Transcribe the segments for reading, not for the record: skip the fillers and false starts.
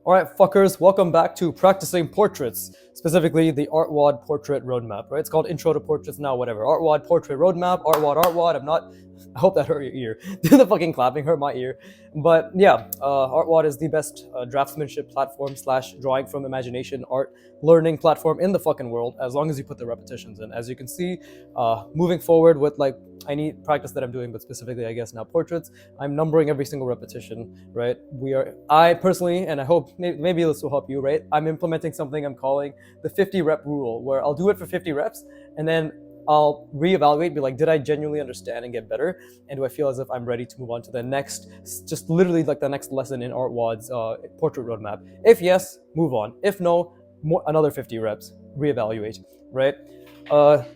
Alright, fuckers, welcome back to Practicing Portraits, specifically the artwod portrait roadmap, right? It's called Intro to Portraits now, whatever. Artwod portrait roadmap, artwod. I hope that hurt your ear. The fucking clapping hurt my ear. But yeah, artwod is the best draftsmanship platform slash drawing from imagination art learning platform in the fucking world, as long as you put the repetitions in. As you can see, moving forward with like any practice that I'm doing, but specifically, I guess now portraits, I'm numbering every single repetition, right? I personally, and I hope maybe this will help you, right? I'm implementing something I'm calling the 50 rep rule, where I'll do it for 50 reps and then I'll reevaluate, be like, did I genuinely understand and get better? And do I feel as if I'm ready to move on to the next, just literally like the next lesson in artwod's portrait roadmap? If yes, move on. If no, another 50 reps, reevaluate, right?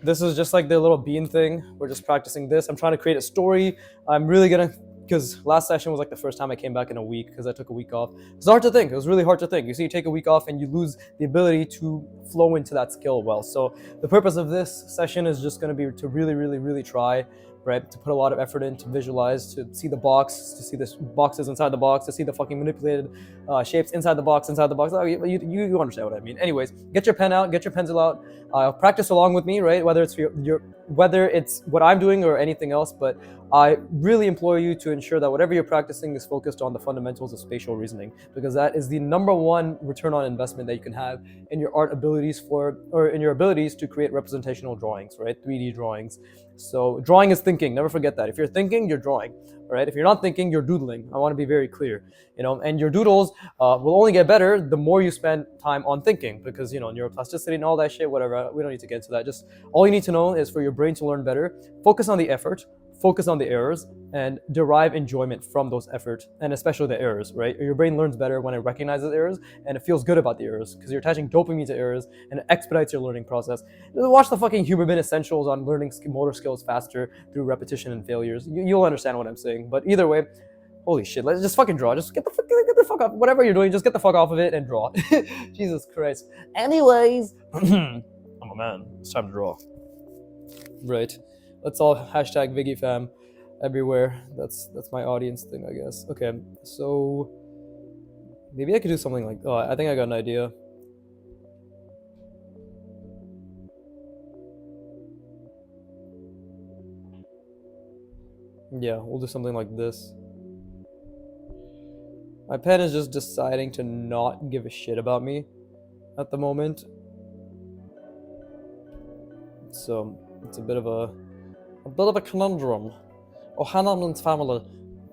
This is just like the little bean thing. We're just practicing this. I'm trying to create a story. I'm really gonna, because last session was like the first time I came back in a week because I took a week off. It's hard to think. It was really hard to think. You see, you take a week off and you lose the ability to flow into that skill well. So the purpose of this session is just going to be to really try, right? To put a lot of effort in, to visualize, to see the box, to see the boxes inside the box, to see the fucking manipulated shapes inside the box. Oh, you understand what I mean. Anyways, get your pen out, get your pencil out. Practice along with me, right? Whether it's what I'm doing or anything else, but I really implore you to ensure that whatever you're practicing is focused on the fundamentals of spatial reasoning, because that is the number one return on investment that you can have in your art abilities in your abilities to create representational drawings, right? 3D drawings. So drawing is thinking. Never forget that. If you're thinking, you're drawing, right? If you're not thinking, you're doodling. I want to be very clear, and your doodles will only get better the more you spend time on thinking, because, neuroplasticity and all that shit, whatever, we don't need to get into that. Just all you need to know is for your brain to learn better, focus on the effort, focus on the errors, and derive enjoyment from those efforts, and especially the errors, right? Your brain learns better when it recognizes errors, and it feels good about the errors, because you're attaching dopamine to errors, and it expedites your learning process. Watch the fucking Huberman Essentials on learning motor skills faster through repetition and failures. You'll understand what I'm saying. But either way, holy shit, let's just fucking draw. Just get the fuck off. Whatever you're doing, just get the fuck off of it and draw. Jesus Christ. Anyways, I'm a man. It's time to draw. Right. Let's all hashtag ViggyFam everywhere. That's my audience thing, I guess. Okay, so maybe I could do something like, I think I got an idea. Yeah, we'll do something like this. My pen is just deciding to not give a shit about me at the moment. So it's a bit of a conundrum. O'Hanlon's family.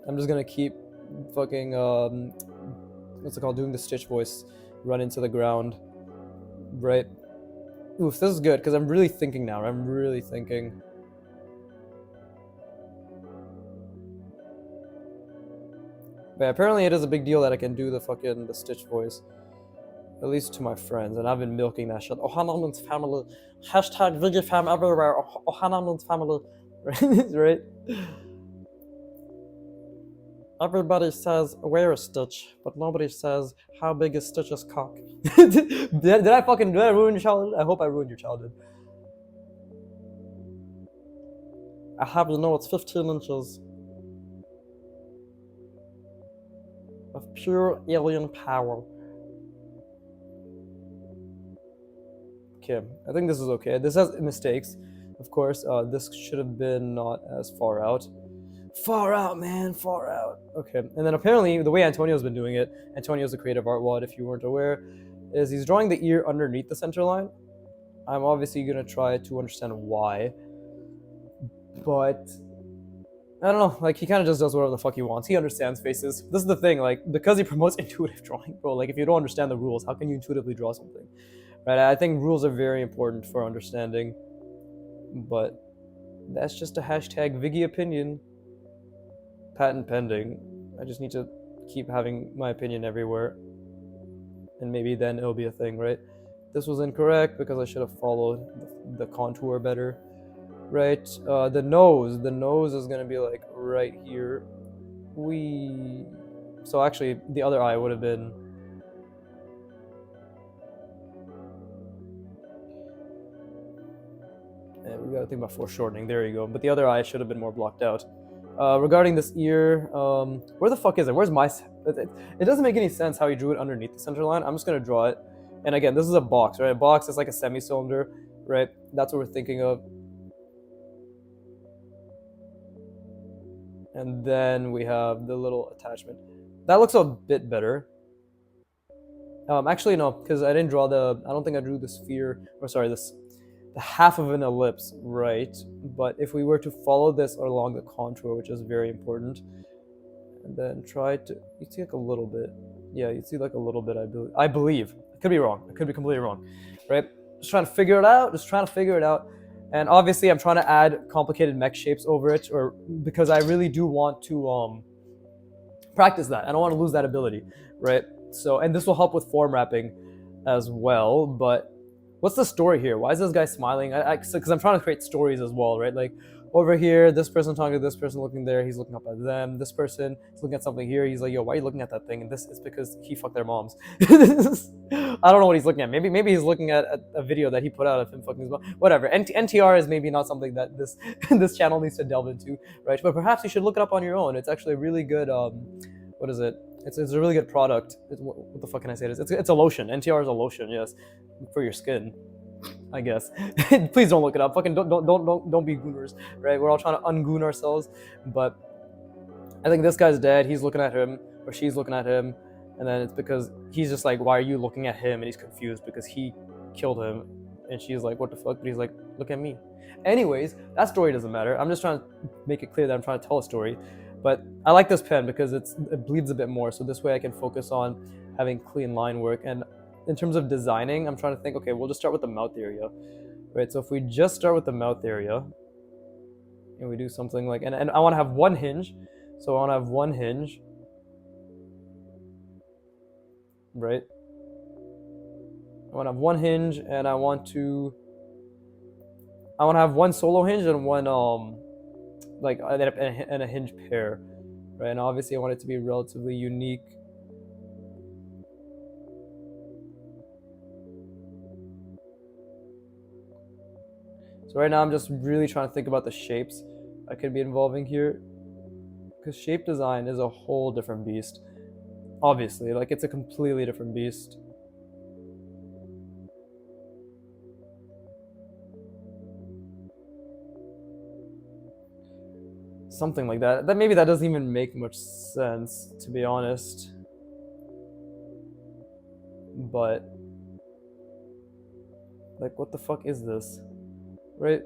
I'm just gonna keep fucking what's it called? Doing the Stitch voice, run into the ground, right? Oof, this is good because I'm really thinking now. I'm really thinking. But apparently it is a big deal that I can do the Stitch voice, at least to my friends, and I've been milking that shit. O'Hanlon's family, hashtag ViggyFam everywhere. O'Hanlon's family, right? Everybody says wear a Stitch, but nobody says how big is Stitch's cock. did I ruin your childhood? I hope I ruined your childhood. I have you know it's 15 inches of pure alien power. Okay, I think this is okay. This has mistakes, of course. This should have been not as far out. Far out, man, far out. Okay, and then apparently the way Antonio's been doing it, Antonio's a creative artwod, if you weren't aware, is he's drawing the ear underneath the center line. I'm obviously gonna try to understand why, but I don't know, like, he kind of just does whatever the fuck he wants. He understands faces. This is the thing, like, because he promotes intuitive drawing, bro, like, if you don't understand the rules, how can you intuitively draw something? Right? I think rules are very important for understanding, but that's just a hashtag Viggy opinion. Patent pending. I just need to keep having my opinion everywhere, and maybe then it'll be a thing, right? This was incorrect because I should have followed the contour better, right? The nose is gonna be like right here. So actually the other eye would have been, and we gotta think about foreshortening. There you go. But the other eye should have been more blocked out. Regarding this ear, where the fuck is it? Where's my It doesn't make any sense how he drew it underneath the center line. I'm just gonna draw it. And again, this is a box, right? A box is like a semi-cylinder, right? That's what we're thinking of. And then we have the little attachment. That looks a bit better. Actually, no, because I didn't draw I don't think I drew the sphere, or sorry, the half of an ellipse, right? But if we were to follow this along the contour, which is very important, and then try to, you see like a little bit. Yeah, you see like a little bit, I believe. I could be wrong. I could be completely wrong, right? Just trying to figure it out. And obviously I'm trying to add complicated mech shapes over it, or because I really do want to practice that. I don't want to lose that ability, right? So, and this will help with form wrapping as well, but what's the story here? Why is this guy smiling? Because I'm trying to create stories as well, right? Like over here, this person talking to this person looking there, he's looking up at them. This person is looking at something here, he's like, yo, why are you looking at that thing? And this is because he fucked their moms. I don't know what he's looking at. Maybe he's looking at a video that he put out of him fucking his mom. Whatever. NTR is maybe not something that this channel needs to delve into, right? But perhaps you should look it up on your own. It's actually a really good, what is it? It's a really good product. What the fuck can I say? It's a lotion. NTR is a lotion, yes, for your skin, I guess. Please don't look it up. Fucking don't be gooners, right? We're all trying to ungoon ourselves, but I think this guy's dead. He's looking at him, or she's looking at him, and then it's because he's just like, why are you looking at him? And he's confused because he killed him, and she's like, what the fuck? But he's like, look at me. Anyways, that story doesn't matter. I'm just trying to make it clear that I'm trying to tell a story. But I like this pen because it bleeds a bit more, so this way I can focus on having clean line work. And in terms of designing, I'm trying to think, okay, we'll just start with the mouth area, right? So if we just start with the mouth area, and we do something like, and I want to have one hinge, so I want to have one hinge, right? I want to have one hinge, and I want to have one solo hinge and one like and a hinge pair, right? And obviously I want it to be relatively unique. So right now I'm just really trying to think about the shapes I could be involving here, because shape design is a whole different beast. Obviously, like it's a completely different beast. Something like that. Maybe that doesn't even make much sense, to be honest. But like, what the fuck is this? Right?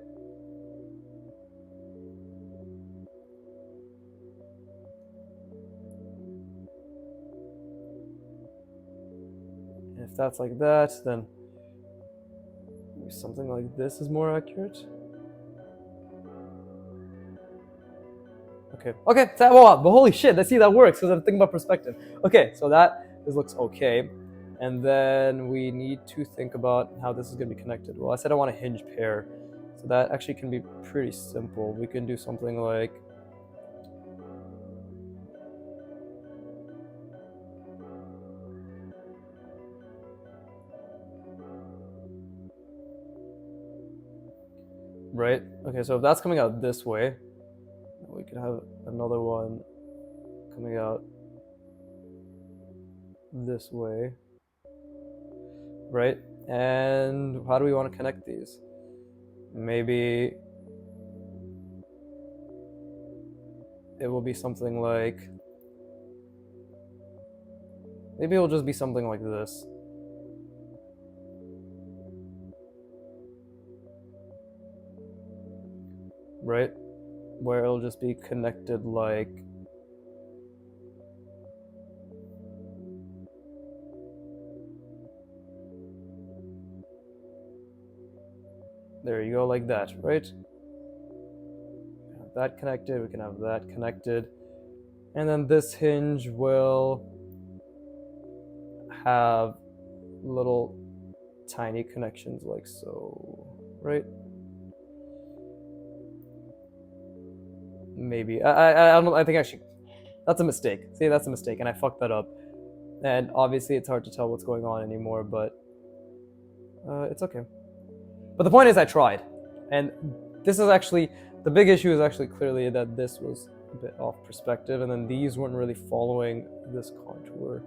If that's like that, then something like this is more accurate. Okay, well, but holy shit, let's see, that works, because I'm thinking about perspective. Okay, so this looks okay. And then we need to think about how this is going to be connected. Well, I said I want a hinge pair, so that actually can be pretty simple. We can do something like, right? Okay, so if that's coming out this way, we could have another one coming out this way, right? And how do we want to connect these? Maybe it will be something like, maybe it'll just be something like this. Right? Where it'll just be connected like, there you go, like that, right? Have that connected, we can have that connected. And then this hinge will have little tiny connections like so, right? Maybe. I don't know, I think actually, that's a mistake. See, that's a mistake, and I fucked that up. And obviously it's hard to tell what's going on anymore, but it's okay. But the point is I tried. And this is actually, the big issue is actually clearly that this was a bit off perspective, and then these weren't really following this contour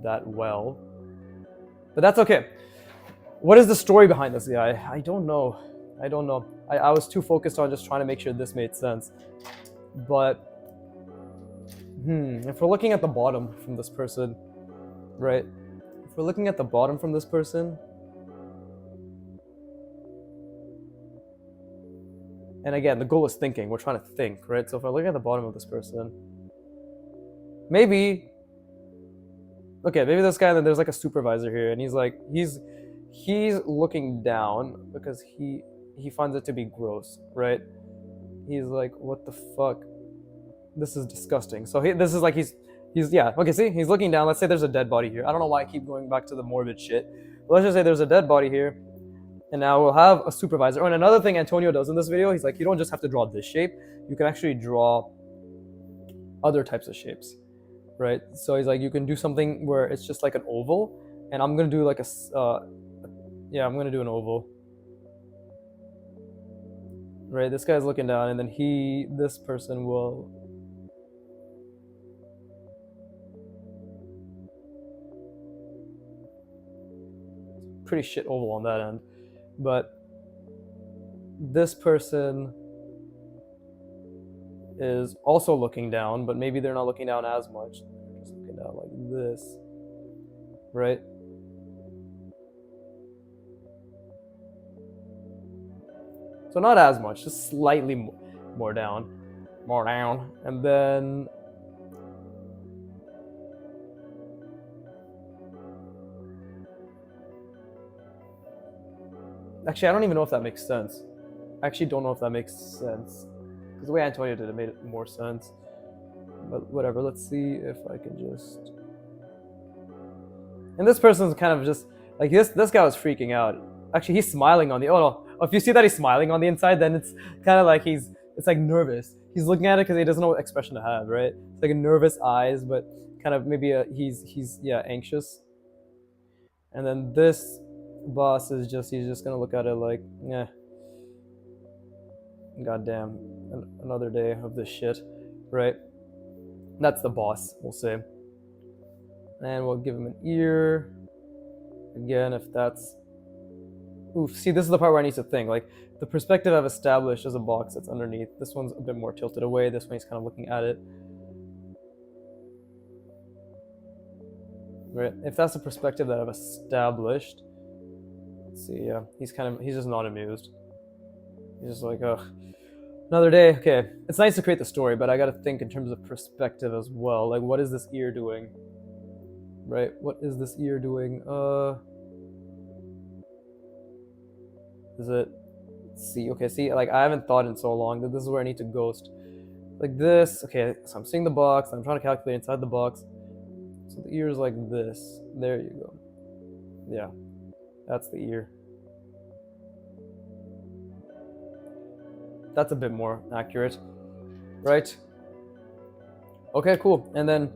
that well. But that's okay. What is the story behind this guy? I don't know. I was too focused on just trying to make sure this made sense. But if we're looking at the bottom from this person, right? If we're looking at the bottom from this person, and again, the goal is thinking. We're trying to think, right? So if I look at the bottom of this person, maybe this guy, then there's like a supervisor here, and he's like, he's looking down because he finds it to be gross, right? He's like, what the fuck? This is disgusting. So this is like he's yeah, okay, see, he's looking down. Let's say there's a dead body here. I don't know why I keep going back to the morbid shit, but let's just say there's a dead body here, and now we'll have a supervisor. Oh, and another thing Antonio does in this video, he's like, you don't just have to draw this shape, you can actually draw other types of shapes, right? So he's like, you can do something where it's just like an oval, and I'm gonna do like I'm gonna do an oval, right? This guy's looking down, and then this person will pretty shit oval on that end, but this person is also looking down, but maybe they're not looking down as much. They're just looking down like this, right? So not as much, just slightly more down, and then actually, I don't even know if that makes sense. I actually don't know if that makes sense, because the way Antonio did it made it more sense. But whatever, let's see if I can just... And this person's kind of just, like, this guy was freaking out. Actually, he's smiling on the... Oh, no. If you see that he's smiling on the inside, then it's kind of like it's like nervous. He's looking at it because he doesn't know what expression to have, right? It's like a nervous eyes, but kind of maybe he's anxious. And then this boss is he's just gonna look at it like, yeah, goddamn, another day of this shit, right? That's the boss, we'll say. And we'll give him an ear. Again, if that's... Oof, see, this is the part where I need to think. Like, the perspective I've established is a box that's underneath. This one's a bit more tilted away. This one he's kind of looking at it. Right? If that's the perspective that I've established, let's see, yeah, he's just not amused. He's just like, ugh, another day. Okay, it's nice to create the story, but I gotta think in terms of perspective as well. Like, what is this ear doing? Right? What is this ear doing? Is it... Let's see, okay, see, like, I haven't thought in so long that this is where I need to ghost. Like this, okay, so I'm seeing the box, I'm trying to calculate inside the box. So the ear is like this. There you go. Yeah, that's the ear. That's a bit more accurate, right? Okay, cool. And then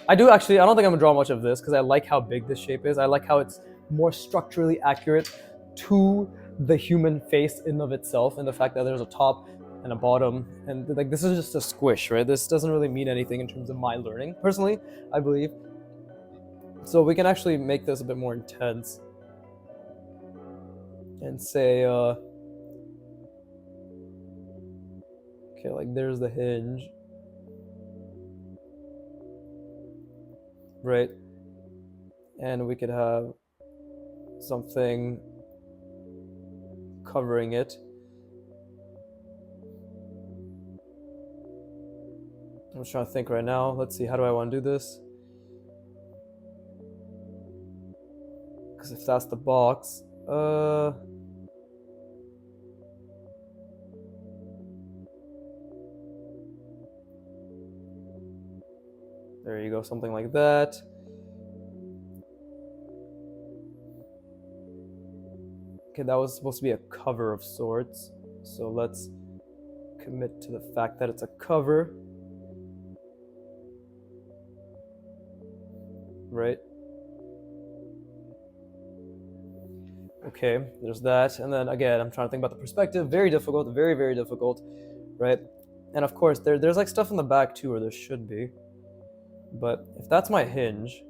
I don't think I'm gonna draw much of this because I like how big this shape is. I like how it's more structurally accurate to the human face in of itself, and the fact that there's a top and a bottom, and like this is just a squish, right? This doesn't really mean anything in terms of my learning, personally, I believe. So we can actually make this a bit more intense and say, okay, like there's the hinge, right? And we could have something covering it. I'm just trying to think right now. Let's see, how do I want to do this? Because if that's the box, there you go, something like that. Okay, that was supposed to be a cover of sorts. So let's commit to the fact that it's a cover. Right? Okay, there's that. And then again, I'm trying to think about the perspective. Very difficult, very, very difficult, right? And of course, there's like stuff in the back too, or there should be. But if that's my hinge,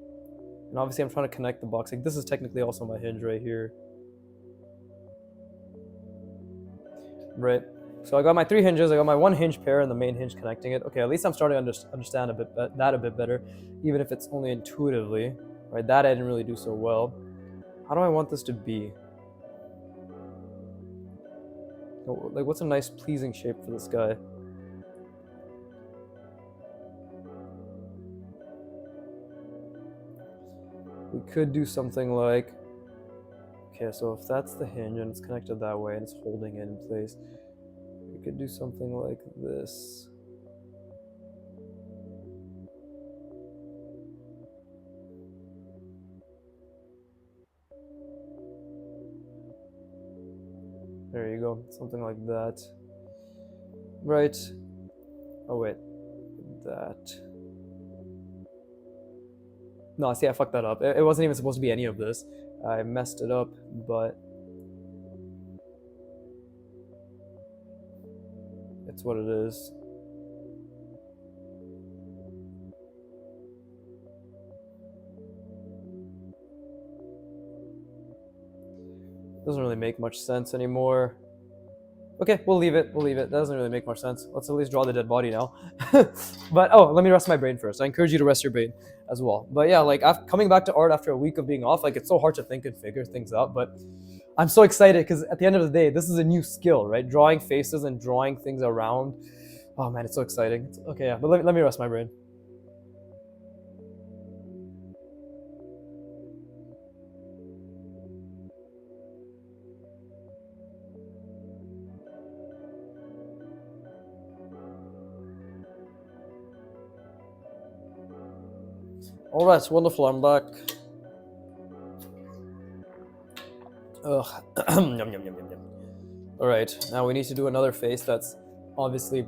and obviously I'm trying to connect the box, like this is technically also my hinge right here. Right. So I got my 3 hinges, I got my 1 hinge pair and the main hinge connecting it. Okay, at least I'm starting to understand that a bit better, even if it's only intuitively. Right, that I didn't really do so well. How do I want this to be? Like, what's a nice, pleasing shape for this guy? We could do something like... Okay, so if that's the hinge and it's connected that way and it's holding it in place, we could do something like this. There you go, something like that. Right. Oh wait, that. No, see, I fucked that up. It wasn't even supposed to be any of this. I messed it up, but it's what it is. Doesn't really make much sense anymore. Okay, we'll leave it. We'll leave it. That doesn't really make much sense. Let's at least draw the dead body now. But oh, let me rest my brain first. I encourage you to rest your brain as well. But yeah, like coming back to art after a week of being off, like it's so hard to think and figure things out. But I'm so excited because at the end of the day, this is a new skill, right? Drawing faces and drawing things around. Oh man, it's so exciting. Okay, yeah, but let me rest my brain. All right, wonderful. I'm back. Ugh. Yum, yum, yum, yum, yum. All right, now we need to do another face that's obviously...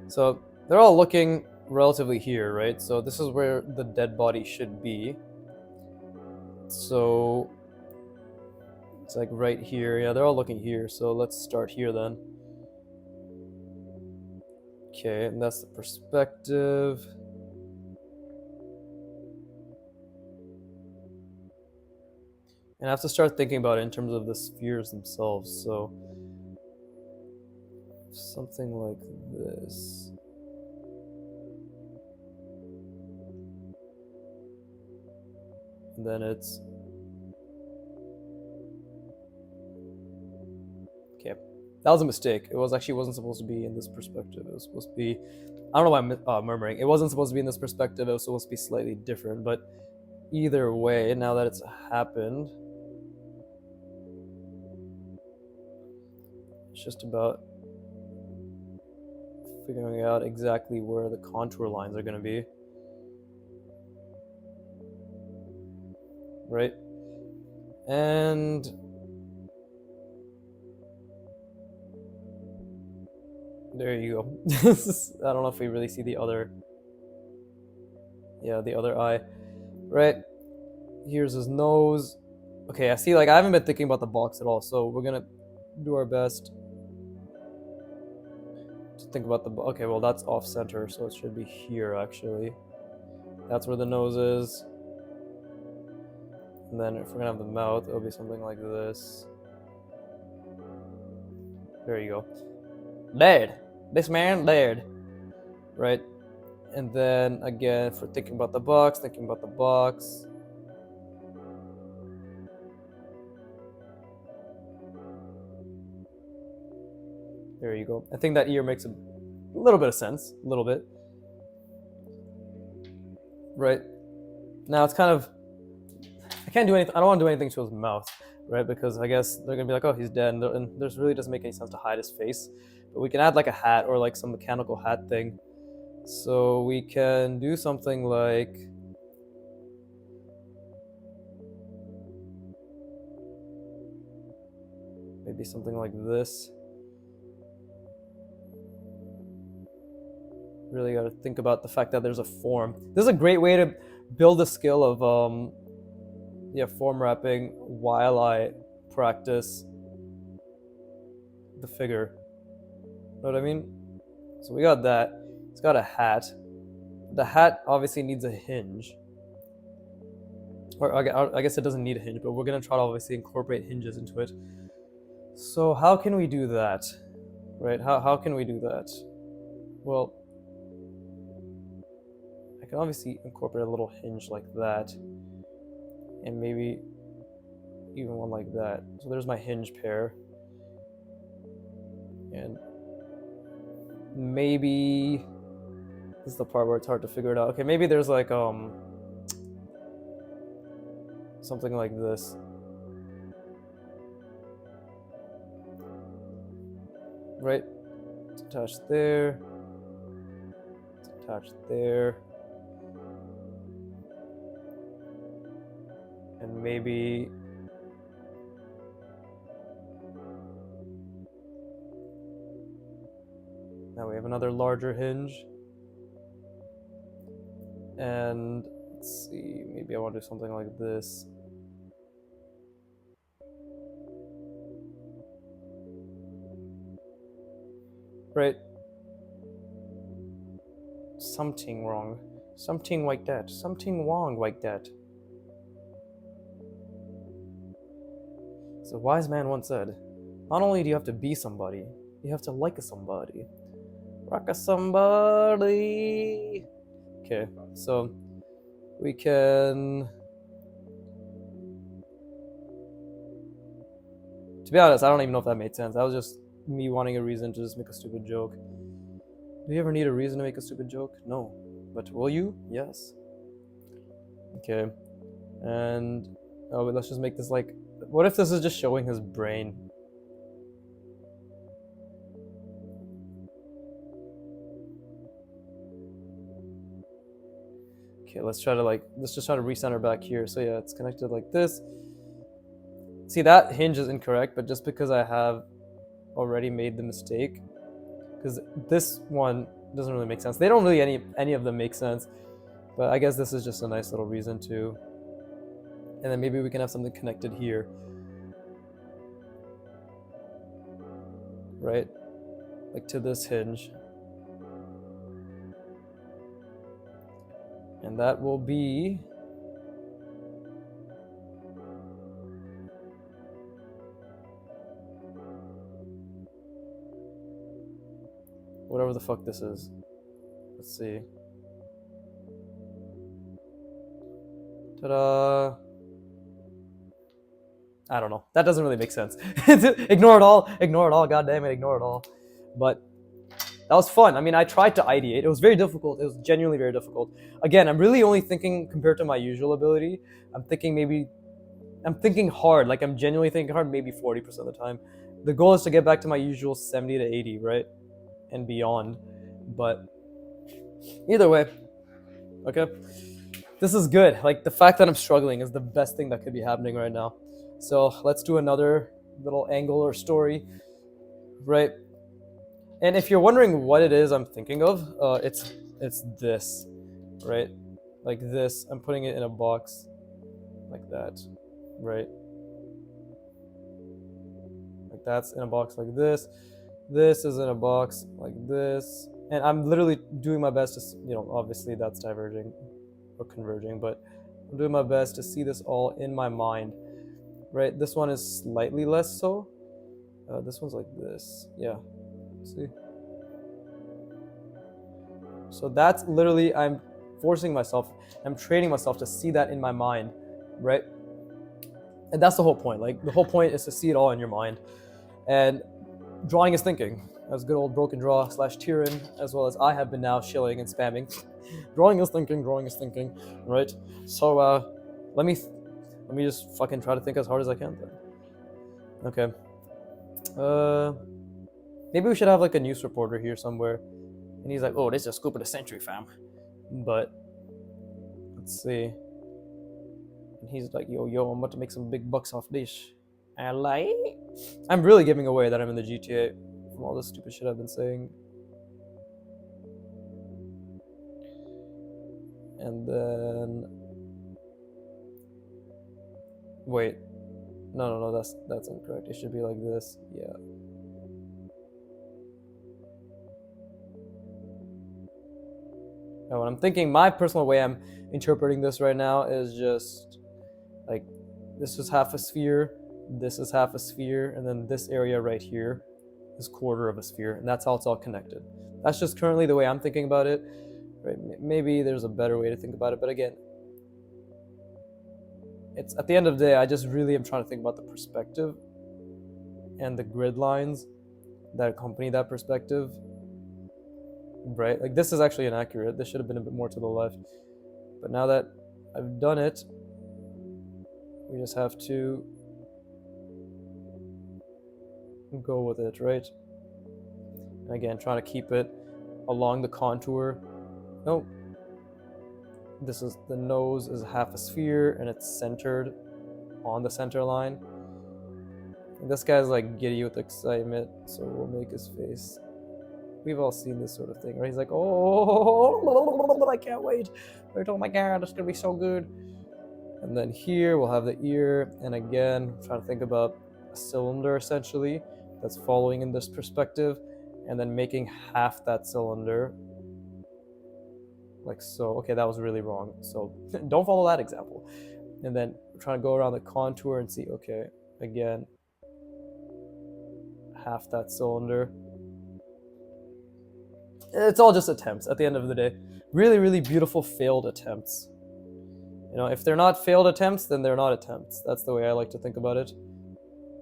So they're all looking relatively here, right? So this is where the dead body should be. So it's like right here. Yeah, they're all looking here. So let's start here then. Okay, and that's the perspective. And I have to start thinking about it in terms of the spheres themselves. So something like this. And then it's... Okay, that was a mistake. It wasn't supposed to be in this perspective. It was supposed to be... I don't know why I'm murmuring. It wasn't supposed to be in this perspective. It was supposed to be slightly different. But either way, now that it's happened, it's just about figuring out exactly where the contour lines are going to be. Right? And there you go. I don't know if we really see the other... Yeah, the other eye. Right? Here's his nose. Okay, I see, like, I haven't been thinking about the box at all, so we're gonna do our best to think about the... Okay, well, that's off center, so it should be here, actually. That's where the nose is. And then if we're gonna have the mouth, it'll be something like this. There you go. Dead. This man dead. Right? And then again, for thinking about the box, There you go. I think that ear makes a little bit of sense. A little bit. Right? Now it's kind of... I can't do anything. I don't want to do anything to his mouth, right? Because I guess they're going to be like, oh, he's dead. And this really doesn't make any sense to hide his face. But we can add like a hat or like some mechanical hat thing. So we can do something like... Maybe something like this. Really got to think about the fact that there's a form. This is a great way to build a skill of form wrapping while I practice the figure. Know what I mean? So we got that. It's got a hat. The hat obviously needs a hinge. Or I guess it doesn't need a hinge, but we're gonna try to obviously incorporate hinges into it. So how can we do that? Right? How can we do that? Well, I can obviously incorporate a little hinge like that, and maybe even one like that. So there's my hinge pair, and maybe this is the part where it's hard to figure it out. Okay, maybe there's like something like this. Right? It's attached there. It's attached there. And maybe now we have another larger hinge. And let's see, maybe I want to do something like this. Right? Something wrong. Something like that. Something wrong like that. So a wise man once said, not only do you have to be somebody, you have to like somebody. Rock a somebody. Okay, so we can... To be honest, I don't even know if that made sense. That was just me wanting a reason to just make a stupid joke. Do you ever need a reason to make a stupid joke? No. But will you? Yes. Okay. And oh, let's just make this like... What if this is just showing his brain? Okay, let's just try to recenter back here. So yeah, it's connected like this. See, that hinge is incorrect, but just because I have already made the mistake, because this one doesn't really make sense. They don't really any of them make sense, but I guess this is just a nice little reason to. And then maybe we can have something connected here, right? Like to this hinge. And that will be whatever the fuck this is. Let's see. Ta-da! I don't know. That doesn't really make sense. Ignore it all. Ignore it all. God damn it, ignore it all. But that was fun. I mean, I tried to ideate. It was very difficult. It was genuinely very difficult. Again, I'm really only thinking compared to my usual ability. I'm thinking hard. Like I'm genuinely thinking hard maybe 40% of the time. The goal is to get back to my usual 70 to 80, right? And beyond. But either way, okay? This is good. Like the fact that I'm struggling is the best thing that could be happening right now. So let's do another little angle or story, right? And if you're wondering what it is I'm thinking of, it's this, right? Like this. I'm putting it in a box like that, right? Like that's in a box like this. This is in a box like this. And I'm literally doing my best to, obviously that's diverging or converging, but I'm doing my best to see this all in my mind, right? This one is slightly less so. This one's like this. Yeah. See? So that's literally, I'm forcing myself, I'm training myself to see that in my mind, right? And that's the whole point. Like the whole point is to see it all in your mind. And drawing is thinking, as good old broken draw / Tyrion, as well as I have been now shilling and spamming. Drawing is thinking, right? So let me just fucking try to think as hard as I can then. Okay. Maybe we should have like a news reporter here somewhere. And he's like, oh, this is a scoop of the century, fam. But let's see. And he's like, yo, I'm about to make some big bucks off this. I'm really giving away that I'm in the GTA from all this stupid shit I've been saying. And then wait. No, that's incorrect. It should be like this. Yeah. Now, what I'm thinking, my personal way I'm interpreting this right now is just like this is half a sphere, this is half a sphere, and then this area right here is quarter of a sphere, and that's how it's all connected. That's just currently the way I'm thinking about it. Right? Maybe there's a better way to think about it, but again, it's at the end of the day, I just really am trying to think about the perspective and the grid lines that accompany that perspective. Right? Like this is actually inaccurate. This should have been a bit more to the left. But now that I've done it, we just have to go with it, right? And again, trying to keep it along the contour. No, this is the nose is half a sphere and it's centered on the center line. And this guy's like giddy with excitement, so we'll make his face. We've all seen this sort of thing, right? He's like, oh, I can't wait. Right? Oh my god, it's gonna be so good. And then here we'll have the ear, and again, I'm trying to think about a cylinder essentially that's following in this perspective, and then making half that cylinder like so. Okay, that was really wrong. So don't follow that example. And then we're trying to go around the contour and see, okay, again, half that cylinder. It's all just attempts at the end of the day. Really, really beautiful failed attempts. You know, if they're not failed attempts, then they're not attempts. That's the way I like to think about it.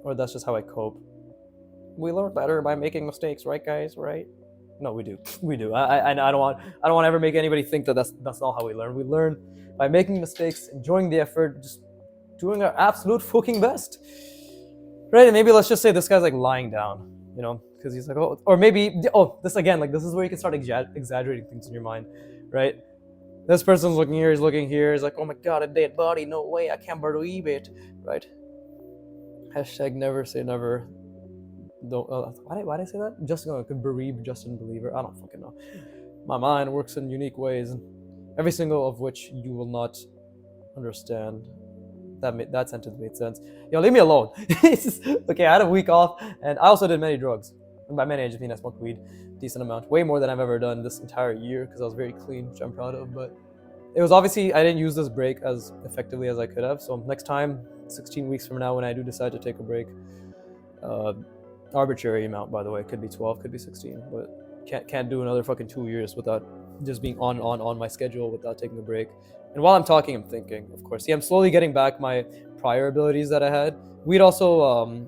Or that's just how I cope. We learn better by making mistakes, right, guys? Right? No, we do. We do. I don't want to ever make anybody think that that's not how we learn. We learn by making mistakes, enjoying the effort, just doing our absolute fucking best. Right? And maybe let's just say this guy's like lying down, you know, because he's like, oh, or maybe, oh, this again, like this is where you can start exaggerating things in your mind, right? This person's looking here, he's looking here, he's like, oh my god, a dead body, no way, I can't believe it, right? Hashtag never say never. Don't, why did I say that? Just gonna bereave Justin Believer. I don't fucking know. My mind works in unique ways, every single of which you will not understand. That sentence made sense. Yo, leave me alone. Okay, I had a week off, and I also did many drugs. And by many, I just mean I smoked weed, decent amount, way more than I've ever done this entire year, because I was very clean, which I'm proud of. But it was obviously, I didn't use this break as effectively as I could have. So next time, 16 weeks from now, when I do decide to take a break, arbitrary amount, by the way, could be 12, could be 16, but can't do another fucking 2 years without just being on my schedule without taking a break. And while I'm talking, I'm thinking, of course. See, I'm slowly getting back my prior abilities that I had. Weed also,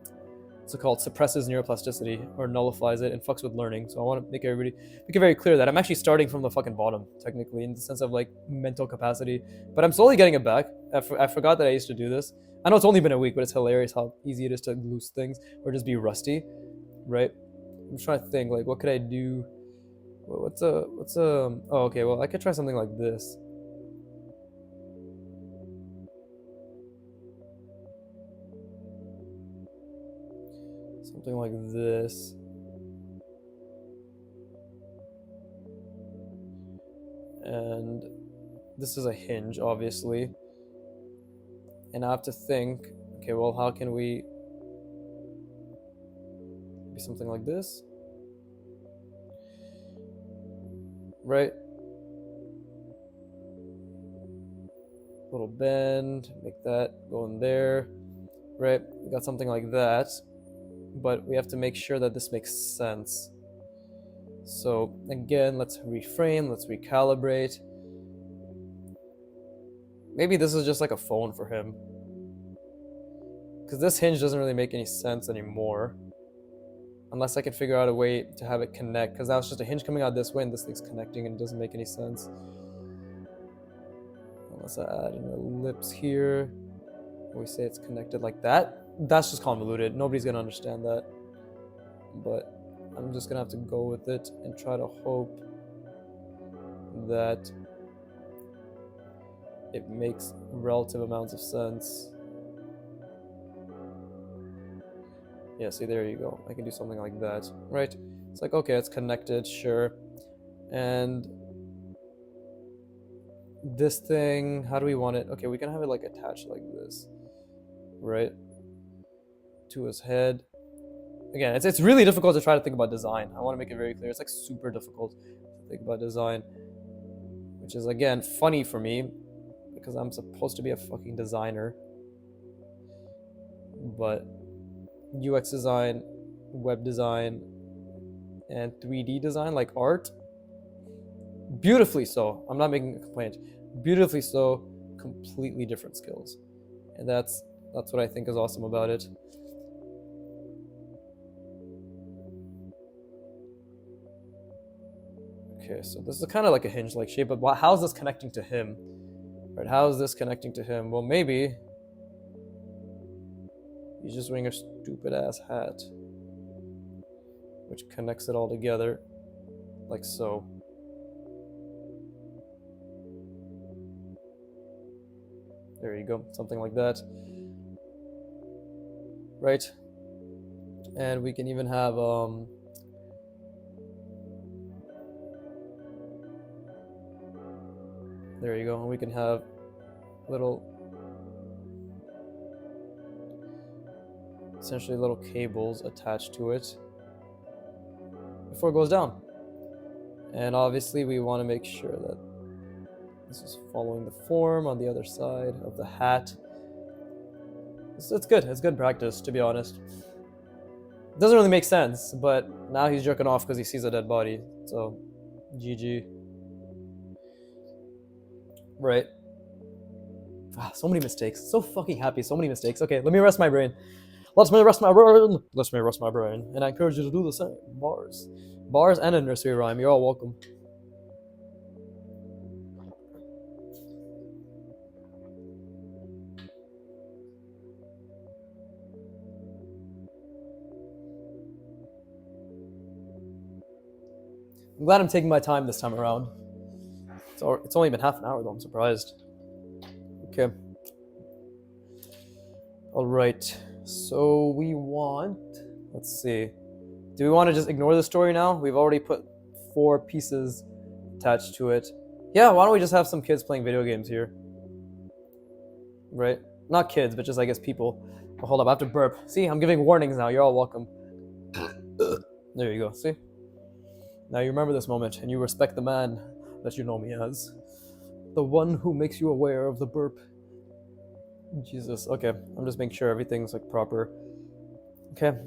what's it called, suppresses neuroplasticity or nullifies it and fucks with learning. So I want to make it very clear that I'm actually starting from the fucking bottom, technically, in the sense of like mental capacity. But I'm slowly getting it back. I forgot that I used to do this. I know it's only been a week, but it's hilarious how easy it is to lose things or just be rusty, right? I'm trying to think, like, what could I do? Oh, okay, well, I could try something like this. Something like this. And this is a hinge, obviously. And I have to think, okay, well, how can we be something like this? Right? Little bend, make that go in there. Right? We got something like that. But we have to make sure that this makes sense. So again, let's reframe, let's recalibrate. Maybe this is just like a phone for him, because this hinge doesn't really make any sense anymore unless I can figure out a way to have it connect, because now it's just a hinge coming out this way and this thing's connecting and it doesn't make any sense unless I add an ellipse here. We say it's connected like that. That's just convoluted. Nobody's gonna understand that, but I'm just gonna have to go with it and try to hope that it makes relative amounts of sense. Yeah, see, there you go. I can do something like that, right? It's like, okay, it's connected, sure. And this thing, how do we want it? Okay, we can have it like attached like this, right? To his head. Again, it's really difficult to try to think about design. I want to make it very clear. It's like super difficult to think about design. which is again funny for me because I'm supposed to be a fucking designer. But UX design, web design, and 3D design, like art, beautifully so. I'm not making a complaint. Beautifully so, completely different skills, and that's what I think is awesome about it. Okay, so this is kind of like a hinge-like shape, but how's this connecting to him? Right? How is this connecting to him? Well, maybe he's just wearing a stupid ass hat, which connects it all together, like so. There you go, something like that. Right? And we can even have there you go. And we can have little, essentially little cables attached to it before it goes down. And obviously we want to make sure that this is following the form on the other side of the hat. It's good. It's good practice, to be honest. It doesn't really make sense, but now he's jerking off because he sees a dead body. So, GG. Right. Ah, so many mistakes. So fucking happy. So many mistakes. Okay, let me rest my brain. Let me rest my brain. Let me rest my brain. And I encourage you to do the same. Bars. Bars and a nursery rhyme. You're all welcome. I'm glad I'm taking my time this time around. It's only been half an hour though, I'm surprised. Okay. Alright, so we want, let's see. Do we want to just ignore the story now? We've already put 4 pieces attached to it. Yeah, why don't we just have some kids playing video games here? Right? Not kids, but just, I guess, people. Oh, hold up, I have to burp. See, I'm giving warnings now. You're all welcome. There you go, see? Now you remember this moment, and you respect the man that you know me as. The one who makes you aware of the burp. Jesus, okay. I'm just making sure everything's, like, proper. Okay.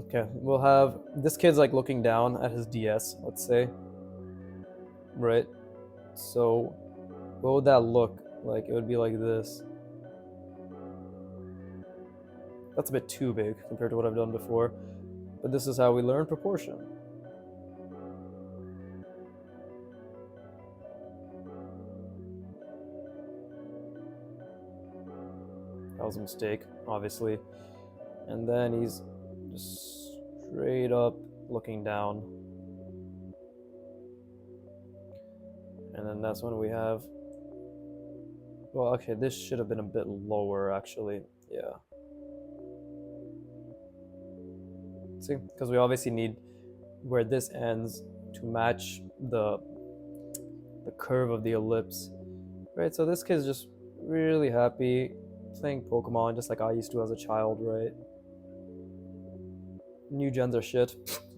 Okay, we'll have... This kid's, like, looking down at his DS, let's say. Right? So, what would that look like? It would be like this. That's a bit too big compared to what I've done before. But this is how we learn proportion. That was a mistake, obviously. And then he's just straight up looking down. And then that's when we have... Well, okay, this should have been a bit lower, actually. Yeah. See, because we obviously need where this ends to match the curve of the ellipse, right? So this kid's just really happy playing Pokemon, just like I used to as a child, right? New gens are shit.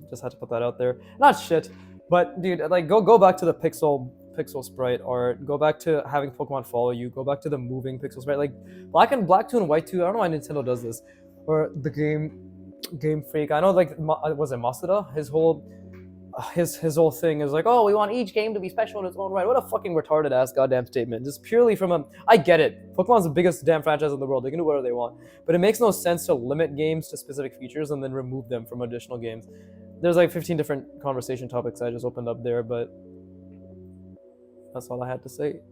Just had to put that out there. Not shit, but dude, like go back to the pixel sprite art. Go back to having Pokemon follow you. Go back to the moving pixel sprite. Like Black 2 and White 2. I don't know why Nintendo does this, or the Game Freak. I know, like, was it Masuda? His whole thing is like, oh, we want each game to be special in its own right. What a fucking retarded ass goddamn statement. Just purely from a... I get it. Pokemon's the biggest damn franchise in the world. They can do whatever they want. But it makes no sense to limit games to specific features and then remove them from additional games. There's like 15 different conversation topics I just opened up there, but that's all I had to say.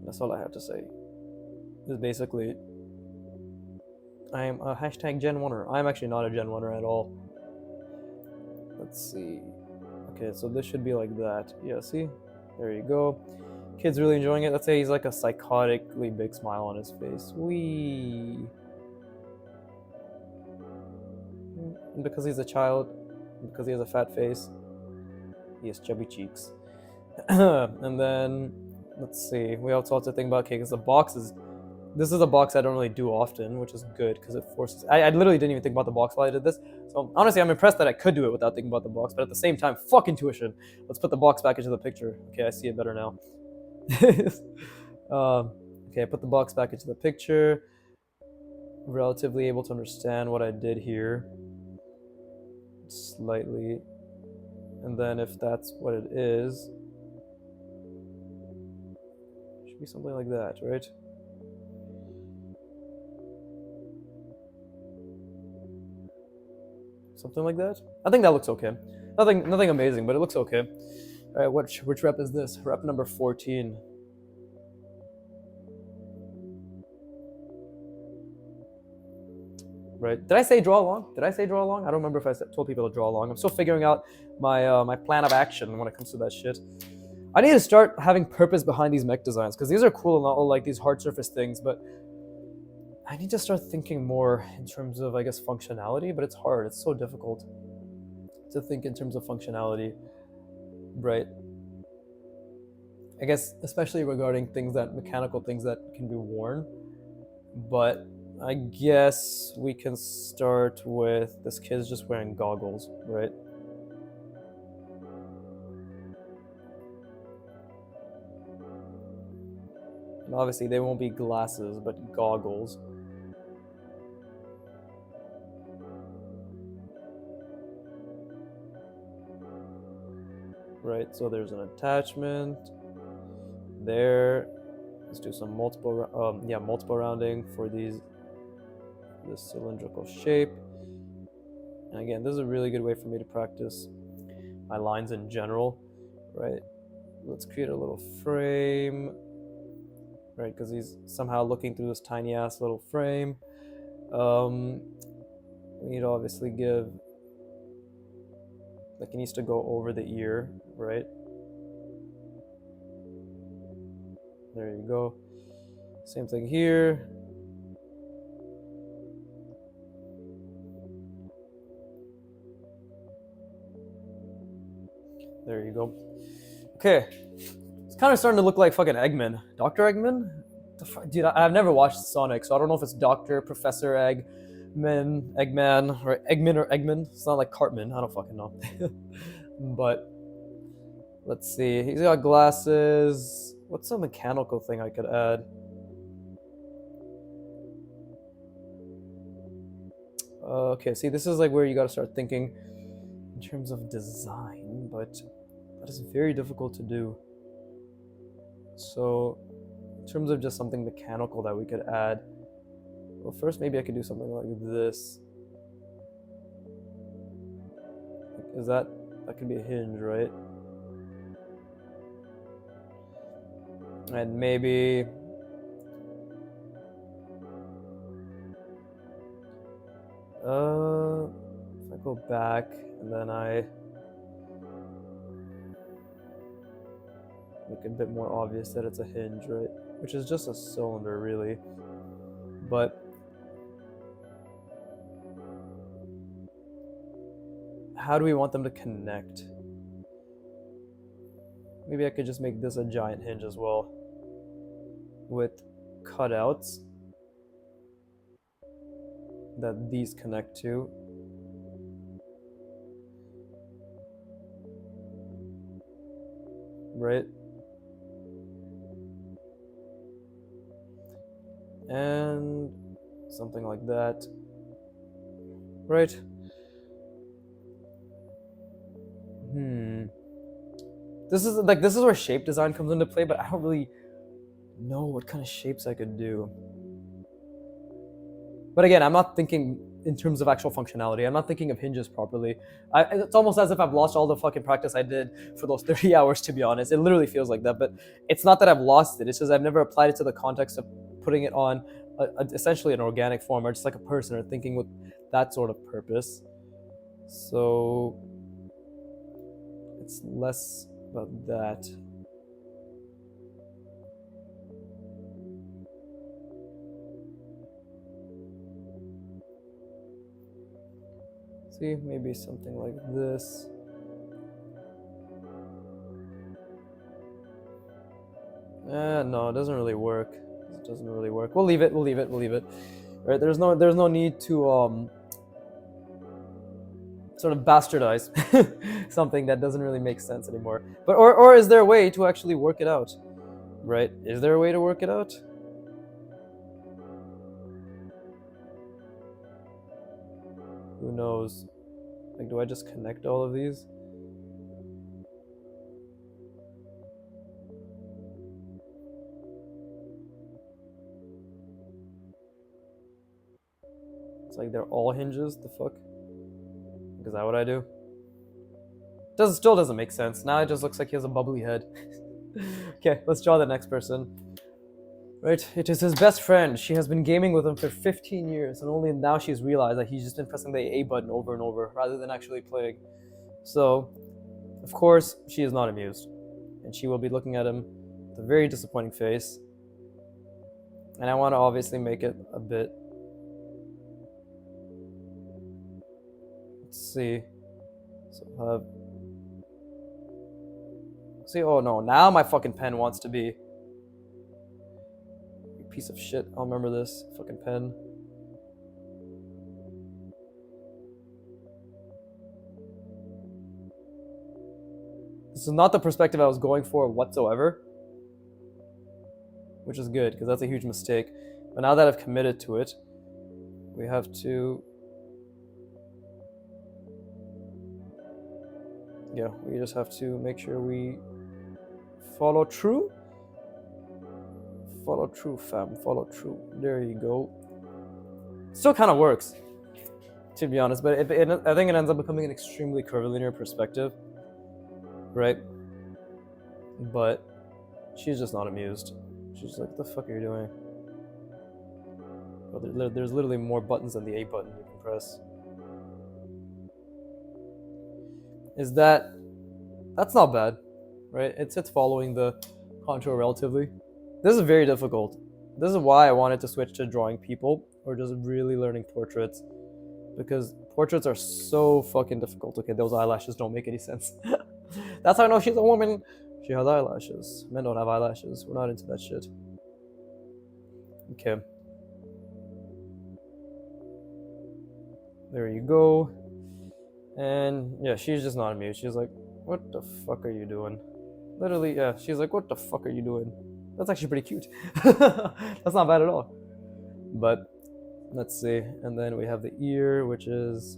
That's all I had to say. Is basically... I am a hashtag Gen 1er. I'm actually not a Gen 1er at all. Let's see. Okay, so this should be like that. Yeah, see? There you go. Kid's really enjoying it. Let's say he's like a psychotically big smile on his face. Whee! And because he's a child, because he has a fat face, he has chubby cheeks. And then, let's see. We also have to think about, okay, because the box is This is a box I don't really do often, which is good because it forces. I literally didn't even think about the box while I did this. So honestly, I'm impressed that I could do it without thinking about the box. But at the same time, fuck intuition. Let's put the box back into the picture. Okay, I see it better now. Okay, I put the box back into the picture. Relatively able to understand what I did here. Slightly. And then if that's what it is, it should be something like that, right? Something like that. I think that looks okay. Nothing amazing, but it looks okay. All right, which rep is this? Rep number 14. Right? Did I say draw along? Did I say draw along? I don't remember if I told people to draw along. I'm still figuring out my my plan of action when it comes to that shit. I need to start having purpose behind these mech designs because these are cool and all like these hard surface things, but I need to start thinking more in terms of, I guess, functionality. But it's hard. It's so difficult to think in terms of functionality, right? I guess especially regarding mechanical things that can be worn. But I guess we can start with this kid's just wearing goggles, right? And obviously they won't be glasses, but goggles. Right, so there's an attachment there. Let's do some multiple rounding for this cylindrical shape. And again, this is a really good way for me to practice my lines in general, right? Let's create a little frame, right? Because he's somehow looking through this tiny ass little frame. We need to obviously give, like, he needs to go over the ear, right? There you go. Same thing here. There you go. Okay. It's kind of starting to look like fucking Eggman. Dr. Eggman? Dude, I've never watched Sonic, so I don't know if it's Dr. Professor Eggman, or Eggman. It's not like Cartman. I don't fucking know. But let's see. He's got glasses. What's a mechanical thing I could add? Okay, see, this is like where you gotta start thinking in terms of design, but that is very difficult to do. So, in terms of just something mechanical that we could add, well, first maybe I could do something like this. Is that could be a hinge, right? And maybe if I go back and then I make it a bit more obvious that it's a hinge, right? Which is just a cylinder, really. But how do we want them to connect? Maybe I could just make this a giant hinge as well, with cutouts that these connect to. Right? And something like that. Right? This is where shape design comes into play, but I don't really know what kind of shapes I could do. But again, I'm not thinking in terms of actual functionality. I'm not thinking of hinges properly. It's almost as if I've lost all the fucking practice I did for those 30 hours, to be honest. It literally feels like that, but it's not that I've lost it. It's just I've never applied it to the context of putting it on essentially an organic form, or just like a person, or thinking with that sort of purpose. So it's less about that. See, maybe something like this. No, it doesn't really work. It doesn't really work. We'll leave it. We'll leave it. We'll leave it. Right? There's no need to sort of bastardize something that doesn't really make sense anymore. But or is there a way to actually work it out? Right? Is there a way to work it out? Who knows? Like, do I just connect all of these? It's like they're all hinges. The fuck? Is that what I do? Still doesn't make sense. Now it just looks like he has a bubbly head. Okay, let's draw the next person. Right, it is his best friend. She has been gaming with him for 15 years, and only now she's realized that he's just been pressing the A button over and over rather than actually playing. So, of course, she is not amused, and she will be looking at him with a very disappointing face. And I want to obviously make it a bit. Let's see. So, see, oh no, now my fucking pen wants to be. You piece of shit. I'll remember this fucking pen. This is not the perspective I was going for whatsoever, which is good because that's a huge mistake. But now that I've committed to it, we have to. Yeah, we just have to make sure we follow true. Follow true, fam. Follow true. There you go. Still kind of works, to be honest, but I think it ends up becoming an extremely curvilinear perspective, right? But she's just not amused. She's like, what the fuck are you doing? Well, there's literally more buttons than the A button you can press. That's not bad, right? It's following the contour relatively. This is very difficult. This is why I wanted to switch to drawing people or just really learning portraits, because portraits are so fucking difficult. Okay, those eyelashes don't make any sense. That's how I know she's a woman. She has eyelashes. Men don't have eyelashes. We're not into that shit. Okay. There you go. And yeah, she's just not amused. She's like, what the fuck are you doing? Literally, yeah, she's like, what the fuck are you doing? That's actually pretty cute. That's not bad at all. But let's see. And then we have the ear, which is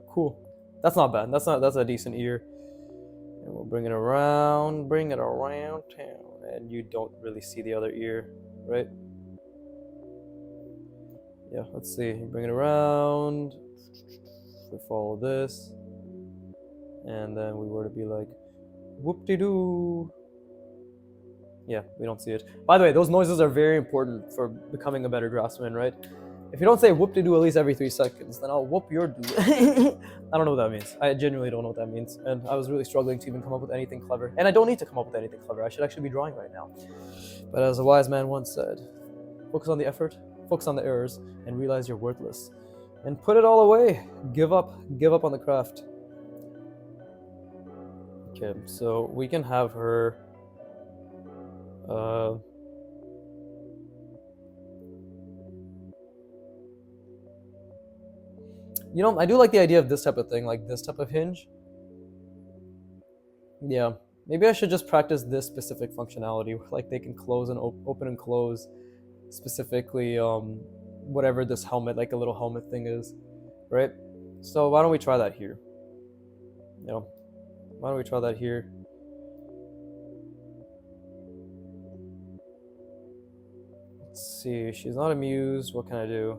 cool. That's not bad. That's a decent ear. And we'll bring it around town. And you don't really see the other ear, right? Yeah, let's see. You bring it around. We follow this. And then we were to be like, whoop-de-doo. Yeah, we don't see it. By the way, those noises are very important for becoming a better draftsman, right? If you don't say whoop-de-doo at least every 3 seconds, then I'll whoop your doo. I don't know what that means. I genuinely don't know what that means. And I was really struggling to even come up with anything clever. And I don't need to come up with anything clever. I should actually be drawing right now. But as a wise man once said, focus on the effort, focus on the errors, and realize you're worthless. And put it all away. Give up on the craft. Okay, so we can have her you know, I do like the idea of this type of thing, like this type of hinge. Yeah, maybe I should just practice this specific functionality, where like they can close and open and close specifically whatever this helmet, like a little helmet thing is, right? So why don't we try that here? You know, why don't we try that here? Let's see, she's not amused. What can I do?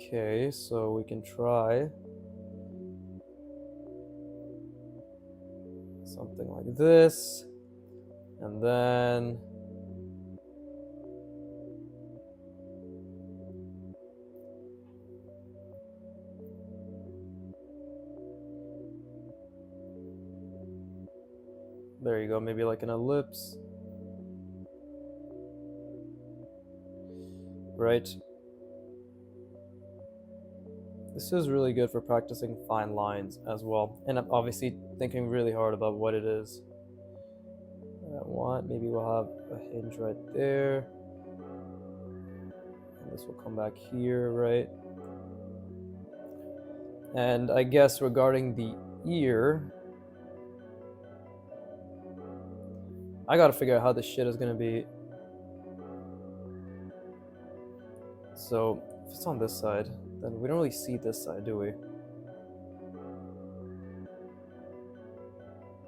Okay, so we can try something like this, and then there you go, maybe like an ellipse, right? This is really good for practicing fine lines as well. And I'm obviously thinking really hard about what it is I want. Maybe we'll have a hinge right there. And this will come back here, right? And I guess regarding the ear, I gotta figure out how this shit is gonna be. So if it's on this side, then we don't really see this side, do we?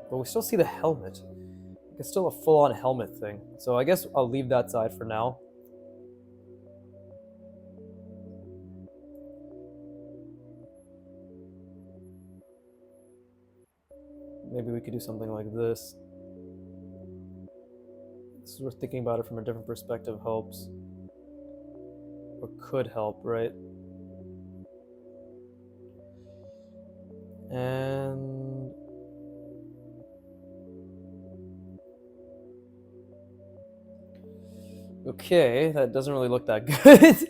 But we still see the helmet. It's still a full-on helmet thing. So I guess I'll leave that side for now. Maybe we could do something like this. This is where thinking about it from a different perspective helps. Or could help, right? And okay, that doesn't really look that good.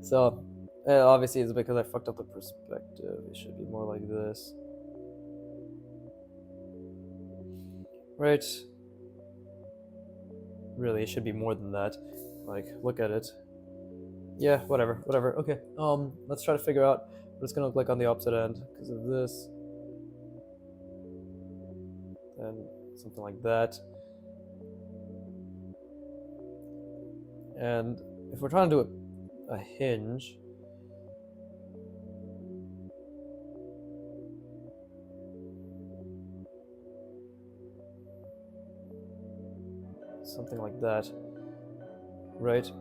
So obviously it's because I fucked up the perspective. It should be more like this. Right? Really, it should be more than that. Like, look at it. Yeah, whatever. Okay. Let's try to figure out what it's gonna look like on the opposite end because of this. And something like that. And if we're trying to do a hinge, something like that, right?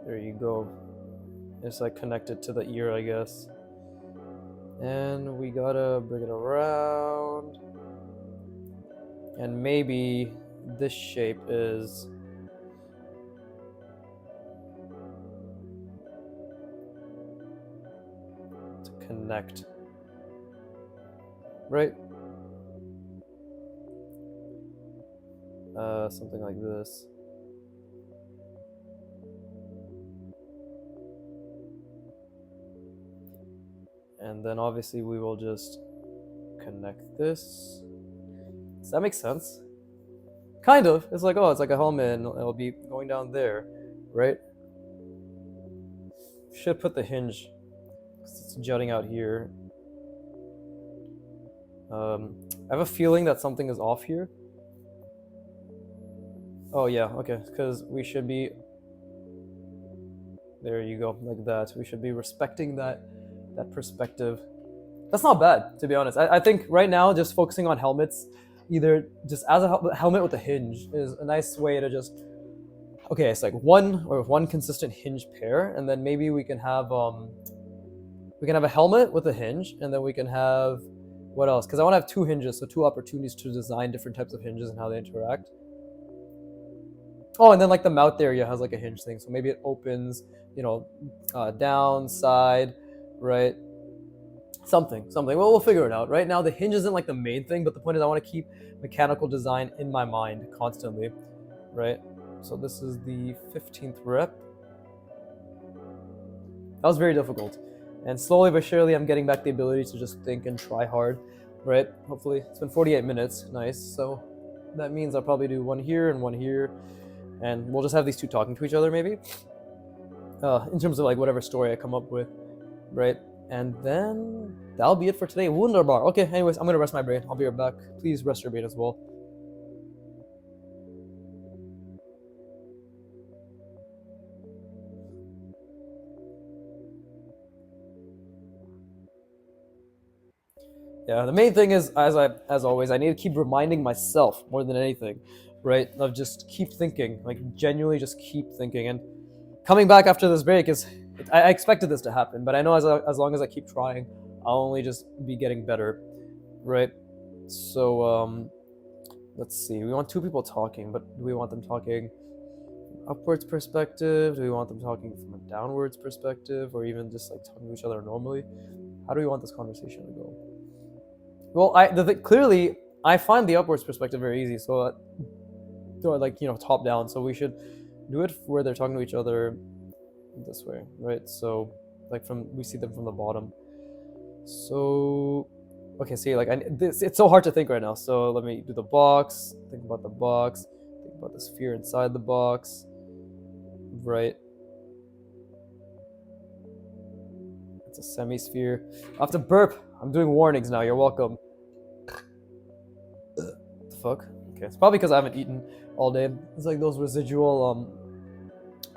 There you go. It's like connected to the ear, I guess. And we gotta bring it around. And maybe this shape is to connect, right? Something like this. And then obviously we will just connect this. Does that make sense? Kind of. It's like, oh, it's like a helmet and it'll be going down there, right? Should put the hinge, it's jutting out here. I have a feeling that something is off here. Oh yeah, okay, because we should be, there you go, like that. We should be respecting that perspective. That's not bad, to be honest. I think right now, just focusing on helmets, either just as a helmet with a hinge is a nice way to just, okay, it's like one consistent hinge pair, and then maybe we can have a helmet with a hinge, and then we can have, what else? Because I want to have two hinges, so two opportunities to design different types of hinges and how they interact. Oh, and then like the mouth area has like a hinge thing, so maybe it opens, down, side, right? Something. Well, we'll figure it out. Right now, the hinge isn't like the main thing, but the point is I want to keep mechanical design in my mind constantly, right? So this is the 15th rep. That was very difficult. And slowly but surely, I'm getting back the ability to just think and try hard, right? Hopefully, it's been 48 minutes. Nice. So that means I'll probably do one here and one here. And we'll just have these two talking to each other, maybe, in terms of like whatever story I come up with, right? And then that'll be it for today. Wunderbar. Okay, anyways, I'm gonna rest my brain. I'll be right back. Please rest your brain as well. Yeah, the main thing is, as always, I need to keep reminding myself more than anything, right? Of just keep thinking, like genuinely just keep thinking. And coming back after this break I expected this to happen, but I know as long as I keep trying, I'll only just be getting better, right? So let's see. We want two people talking, but do we want them talking from upwards perspective? Do we want them talking from a downwards perspective, or even just like talking to each other normally? How do we want this conversation to go? Well, clearly I find the upwards perspective very easy. So, like top down. So we should do it where they're talking to each other, this way, right? So like we see them from the bottom. So okay, see, like it's so hard to think right now. So let me do the box. Think about the box. Think about the sphere inside the box, right? It's a semi-sphere. I have to burp. I'm doing warnings now. You're welcome. What the fuck? Okay, it's probably because I haven't eaten all day. It's like those residual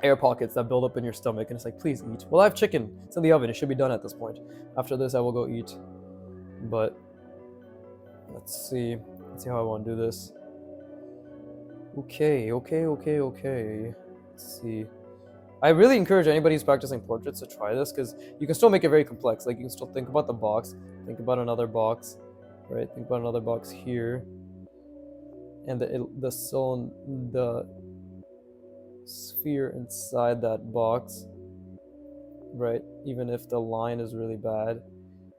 air pockets that build up in your stomach, and it's like, please eat. Well, I have chicken. It's in the oven. It should be done at this point. After this, I will go eat. But let's see. Let's see how I want to do this. Okay. Let's see. I really encourage anybody who's practicing portraits to try this, because you can still make it very complex. Like, you can still think about the box, think about another box, right? Think about another box here, and the sphere inside that box, right? Even if the line is really bad,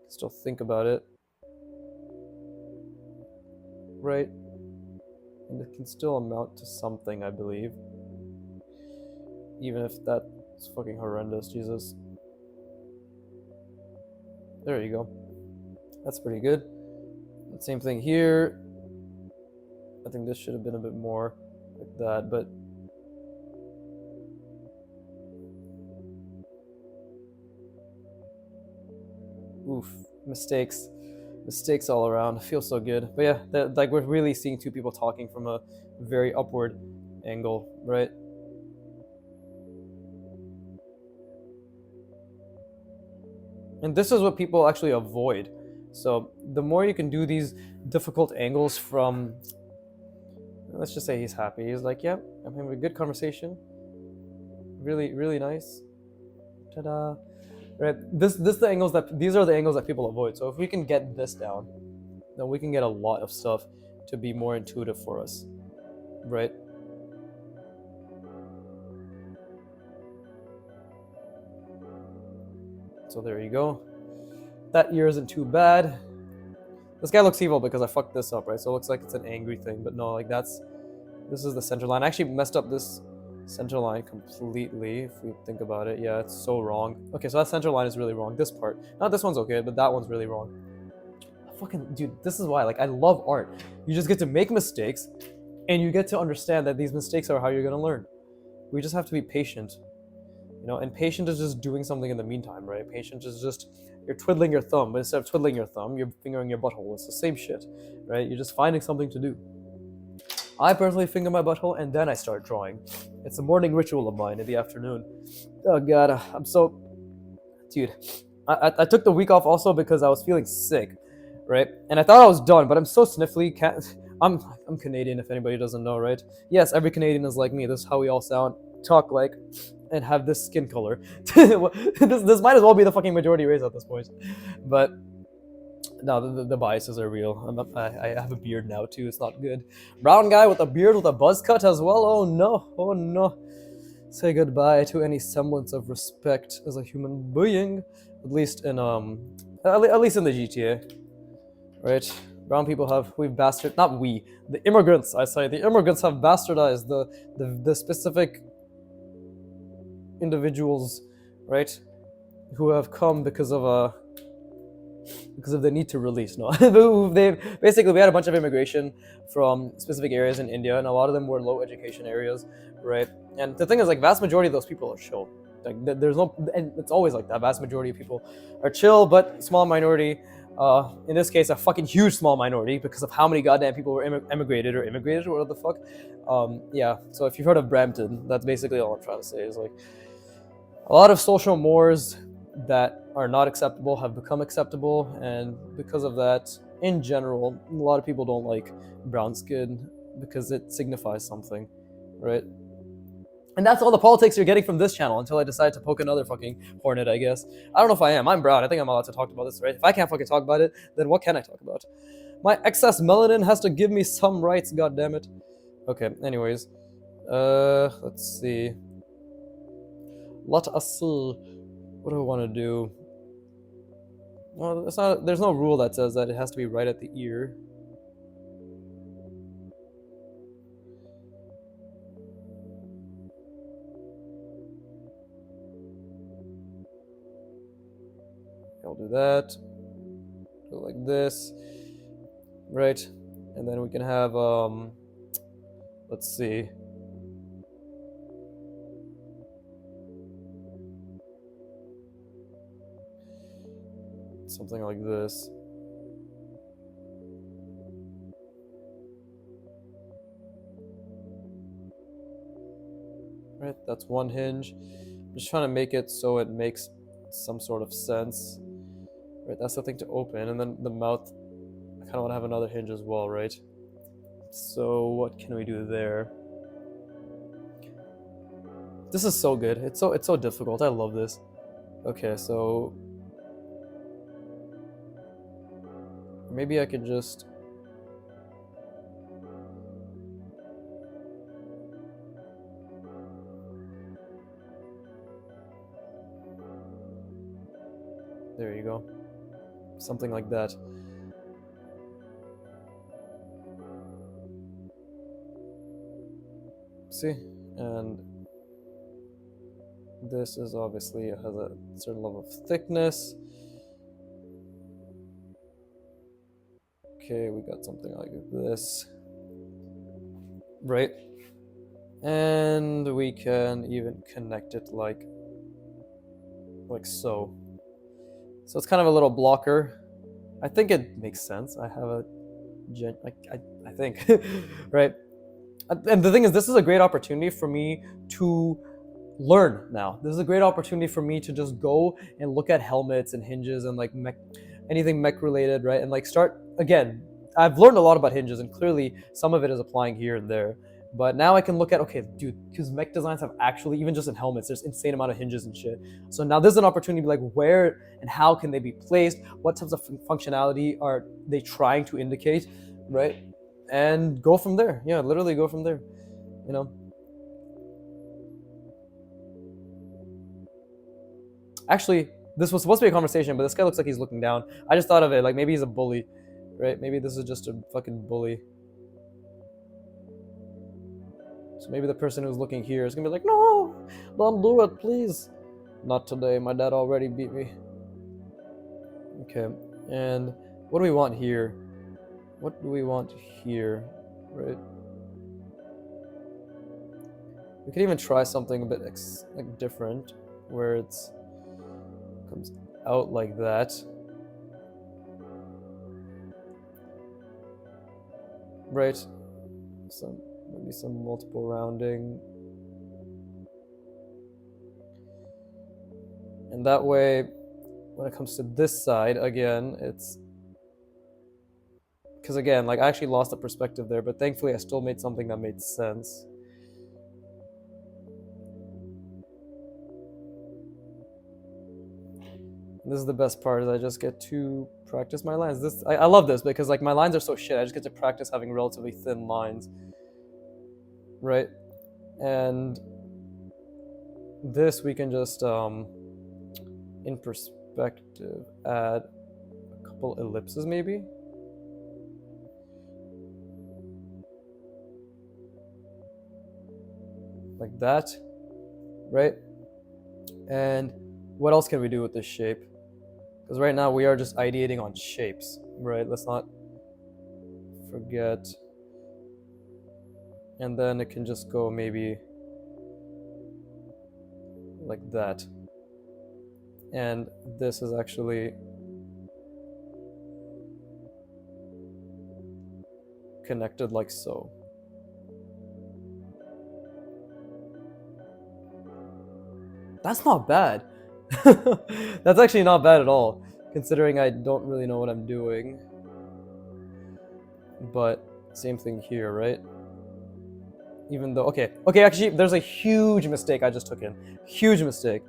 still think about it, right? And it can still amount to something, I believe, even if that's fucking horrendous. Jesus. There you go. That's pretty good. Same thing here. I think this should have been a bit more like that, but oof, mistakes all around. Feels so good. But yeah, like we're really seeing two people talking from a very upward angle, right? And this is what people actually avoid. So the more you can do these difficult angles from, let's just say he's happy. He's like, yep, I'm having a good conversation. Really, really nice. Ta-da. Right. These are the angles that people avoid. So if we can get this down, then we can get a lot of stuff to be more intuitive for us. Right? So there you go. That ear isn't too bad. This guy looks evil because I fucked this up, right? So it looks like it's an angry thing, but no, like this is the center line. I actually messed up this center line completely, if we think about it. Yeah, it's so wrong. Okay, so that center line is really wrong. This part. Not this one's okay, but that one's really wrong. Fucking, dude, this is why, like, I love art. You just get to make mistakes, and you get to understand that these mistakes are how you're gonna learn. We just have to be patient. You know, and patient is just doing something in the meantime, right? Patient is just, you're twiddling your thumb, but instead of twiddling your thumb, you're fingering your butthole. It's the same shit, right? You're just finding something to do. I personally finger my butthole and then I start drawing. It's a morning ritual of mine in the afternoon. Oh god, I'm so... Dude, I took the week off also because I was feeling sick, right? And I thought I was done, but I'm so sniffly. I'm Canadian, if anybody doesn't know, right? Yes, every Canadian is like me. This is how we all sound, talk like, and have this skin color. this might as well be the fucking majority race at this point. But no, the biases are real. I have a beard now too. It's not good. Brown guy with a beard with a buzz cut as well. Oh no! Oh no! Say goodbye to any semblance of respect as a human being. At least in at least in the GTA, right? Brown people we've not we, the immigrants. I say the immigrants have bastardized the specific individuals, right, who have come because of the need to release. No, we had a bunch of immigration from specific areas in India, and a lot of them were low education areas, right? And the thing is, like, vast majority of those people are chill. Like, there's no, and it's always like that. Vast majority of people are chill, but small minority. In this case, a fucking huge small minority because of how many goddamn people were immigrated or whatever the fuck. Yeah. So if you've heard of Brampton, that's basically all I'm trying to say. Is like a lot of social mores that are not acceptable have become acceptable, and because of that, in general, a lot of people don't like brown skin because it signifies something, right? And that's all the politics you're getting from this channel until I decide to poke another fucking hornet, I guess. I don't know if I am. I'm brown. I think I'm allowed to talk about this, right? If I can't fucking talk about it, then what can I talk about? My excess melanin has to give me some rights, goddammit. Okay, anyways. Let's see. Let us see. What do I want to do? Well, there's no rule that says that it has to be right at the ear. I'll do that. Do it like this, right? And then we can have let's see. Something like this. Right, that's one hinge. I'm just trying to make it so it makes some sort of sense. Right, that's the thing to open, and then the mouth, I kind of want to have another hinge as well, right? So what can we do there? This is so good. It's so difficult. I love this. Okay, so maybe I could just there you go. Something like that. See? And this is obviously has a certain level of thickness. Okay, we got something like this. Right? And we can even connect it like so. So it's kind of a little blocker. I think it makes sense. I have a I think, right? And the thing is, this is a great opportunity for me to learn now. This is a great opportunity for me to just go and look at helmets and hinges and like anything mech related, right? And like start again. I've learned a lot about hinges, and clearly some of it is applying here and there. But now I can look at, okay, dude, because mech designs have actually, even just in helmets, there's insane amount of hinges and shit. So now this is an opportunity to be like, where and how can they be placed? What types of functionality are they trying to indicate, right? And go from there. Yeah, literally go from there, you know? Actually, this was supposed to be a conversation, but this guy looks like he's looking down. I just thought of it, like maybe he's a bully, right? Maybe this is just a fucking bully. So maybe the person who's looking here is gonna be like, no, don't do it, please. Not today, my dad already beat me. Okay, and what do we want here? What do we want here, right? We could even try something a bit like different, where it's comes out like that. Right, maybe some multiple rounding. And that way, when it comes to this side, again, it's... Because again, like I actually lost the perspective there, but thankfully I still made something that made sense. And this is the best part, is I just get to practice my lines. I love this, because like my lines are so shit, I just get to practice having relatively thin lines. Right? And this we can just, in perspective, add a couple ellipses maybe. Like that, right? And what else can we do with this shape? Because right now we are just ideating on shapes, right? Let's not forget. And then it can just go maybe like that. And this is actually connected like so. That's not bad. That's actually not bad at all, considering I don't really know what I'm doing. But same thing here, right? Even though, okay, actually, there's a huge mistake I just took in. Huge mistake.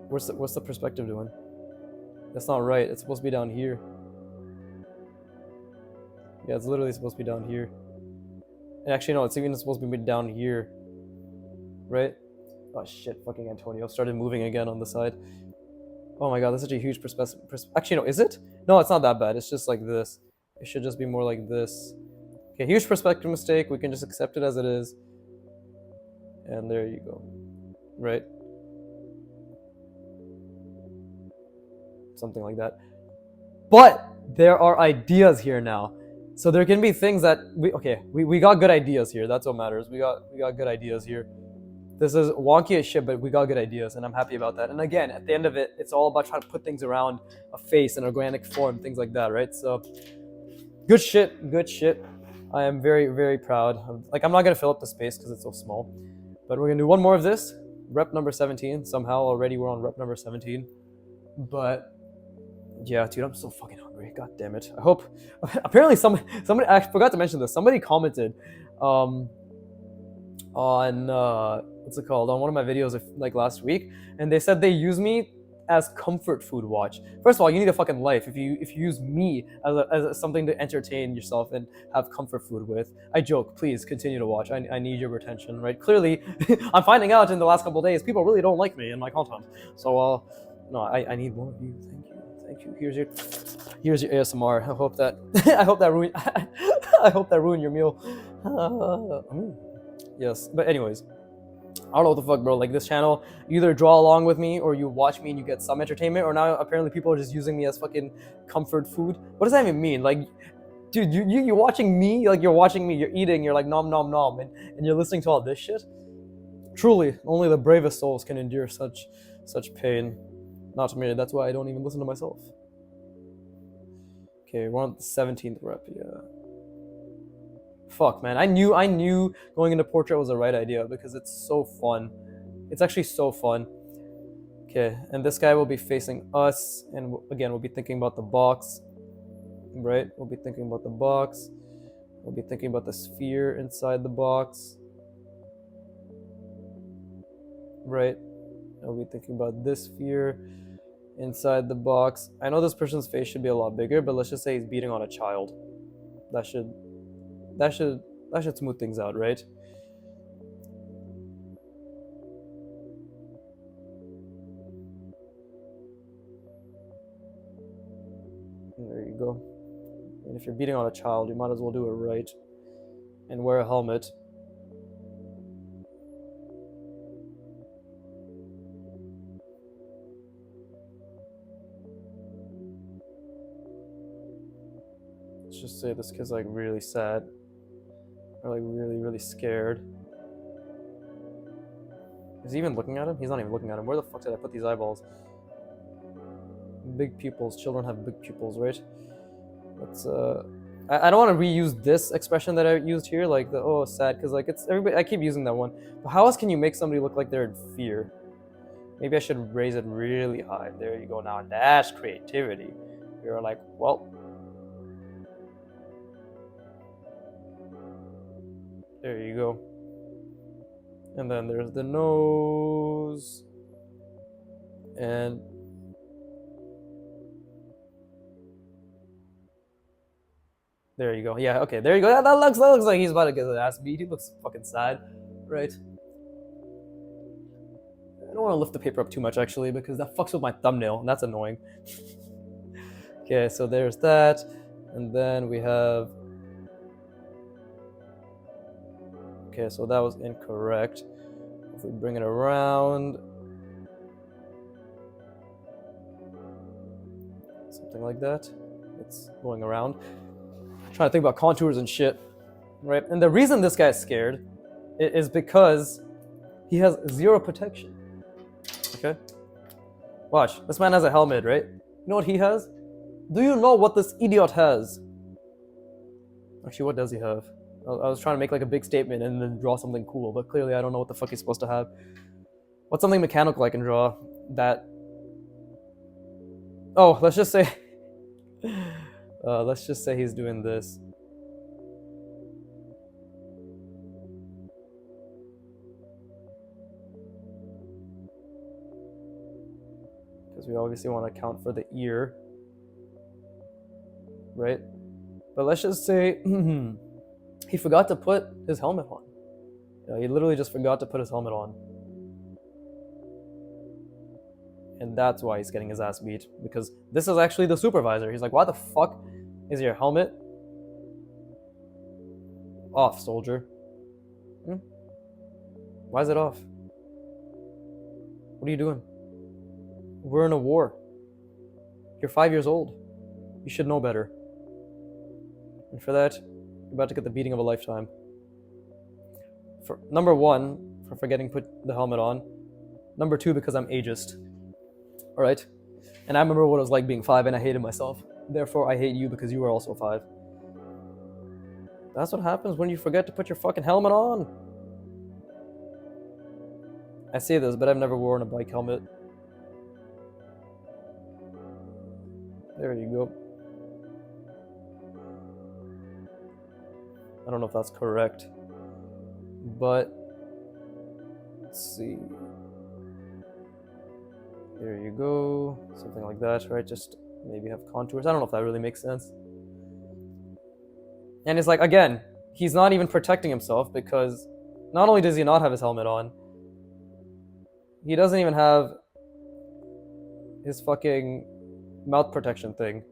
What's the perspective doing? That's not right. It's supposed to be down here. Yeah, it's literally supposed to be down here. And actually, no, it's even supposed to be down here. Right? Oh shit, fucking Antonio started moving again on the side. Oh my god, that's such a huge perspective. Actually, no, is it? No, it's not that bad. It's just like this. It should just be more like this. Okay, huge perspective mistake. We can just accept it as it is. And there you go. Right? something like that. But there are ideas here now. So there can be things that we got good ideas here. That's what matters. We got good ideas here. This is wonky as shit, but we got good ideas, and I'm happy about that. And again, at the end of it, it's all about trying to put things around a face, an organic form, things like that, right? So good shit, good shit. I am very, very proud. Like, I'm not gonna fill up the space because it's so small, but we're gonna do one more of this. Rep number 17. Somehow already we're on rep number 17. But yeah, dude, I'm so fucking hungry. God damn it. I hope. Apparently, somebody. I forgot to mention this. Somebody commented, on what's it called? On one of my videos like last week, and they said they use me as comfort food watch. First of all, you need a fucking life if you use me as something to entertain yourself and have comfort food with. I joke. Please continue to watch. I need your attention, right? Clearly, I'm finding out in the last couple of days people really don't like me and my content. So no, I need more of you. Thank you. Here's your ASMR. I hope that ruined your meal. Yes, but anyways, I don't know what the fuck, bro. Like, this channel, you either draw along with me or you watch me and you get some entertainment, or now apparently people are just using me as fucking comfort food. What does that even mean? Like, dude, you're watching me, like, you're watching me, you're eating, you're like nom nom nom, and you're listening to all this shit. Truly, only the bravest souls can endure such pain. Not me. That's why I don't even listen to myself. Okay, we're on the 17th rep. Yeah. Fuck, man. I knew going into portrait was the right idea because it's so fun. It's actually so fun. Okay, and this guy will be facing us, and again, we'll be thinking about the box, right? We'll be thinking about the box. We'll be thinking about the sphere inside the box, right? We'll be thinking about this sphere inside the box. I know this person's face should be a lot bigger, but let's just say he's beating on a child. That should smooth things out, right? There you go. And if you're beating on a child, you might as well do it right and wear a helmet. Let's just say this kid's like really sad. Or like really scared. Is he even looking at him? He's not even looking at him. Where the fuck did I put these eyeballs? Big pupils. Children have big pupils, right? Let's I don't want to reuse this expression that I used here, like the oh sad, because like it's everybody. I keep using that one. But how else can you make somebody look like they're in fear? Maybe I should raise it really high. There you go. Now that's creativity. You're like, well. There you go. And then there's the nose. And there you go. Yeah, okay, there you go. That looks like he's about to get his ass beat. He looks fucking sad, right? I don't want to lift the paper up too much actually because that fucks with my thumbnail and that's annoying. Okay, so there's that. And then we have. Okay, so that was incorrect. If we bring it around, something like that. It's going around. I'm trying to think about contours and shit, right? And the reason this guy's scared is because he has zero protection. Okay? Watch, this man has a helmet, right? You know what he has? Do you know what this idiot has? Actually, what does he have? I was trying to make like a big statement and then draw something cool, but clearly I don't know what the fuck he's supposed to have. What's something mechanical I can draw that... Oh, let's just say... let's just say he's doing this. Because we obviously want to account for the ear. Right? But let's just say... he forgot to put his helmet on. Yeah, he literally just forgot to put his helmet on. And that's why he's getting his ass beat. Because this is actually the supervisor. He's like, why the fuck is your helmet off, soldier? Why is it off? What are you doing? We're in a war. You're 5 years old. You should know better. And for that, you're about to get the beating of a lifetime. For number one, for forgetting to put the helmet on. Number two, because I'm ageist. Alright? And I remember what it was like being 5 and I hated myself. Therefore, I hate you because you were also 5. That's what happens when you forget to put your fucking helmet on. I say this, but I've never worn a bike helmet. There you go. I don't know if that's correct, but let's see. There you go. Something like that, right? Just maybe have contours. I don't know if that really makes sense. And it's like, again, he's not even protecting himself because not only does he not have his helmet on, he doesn't even have his fucking mouth protection thing.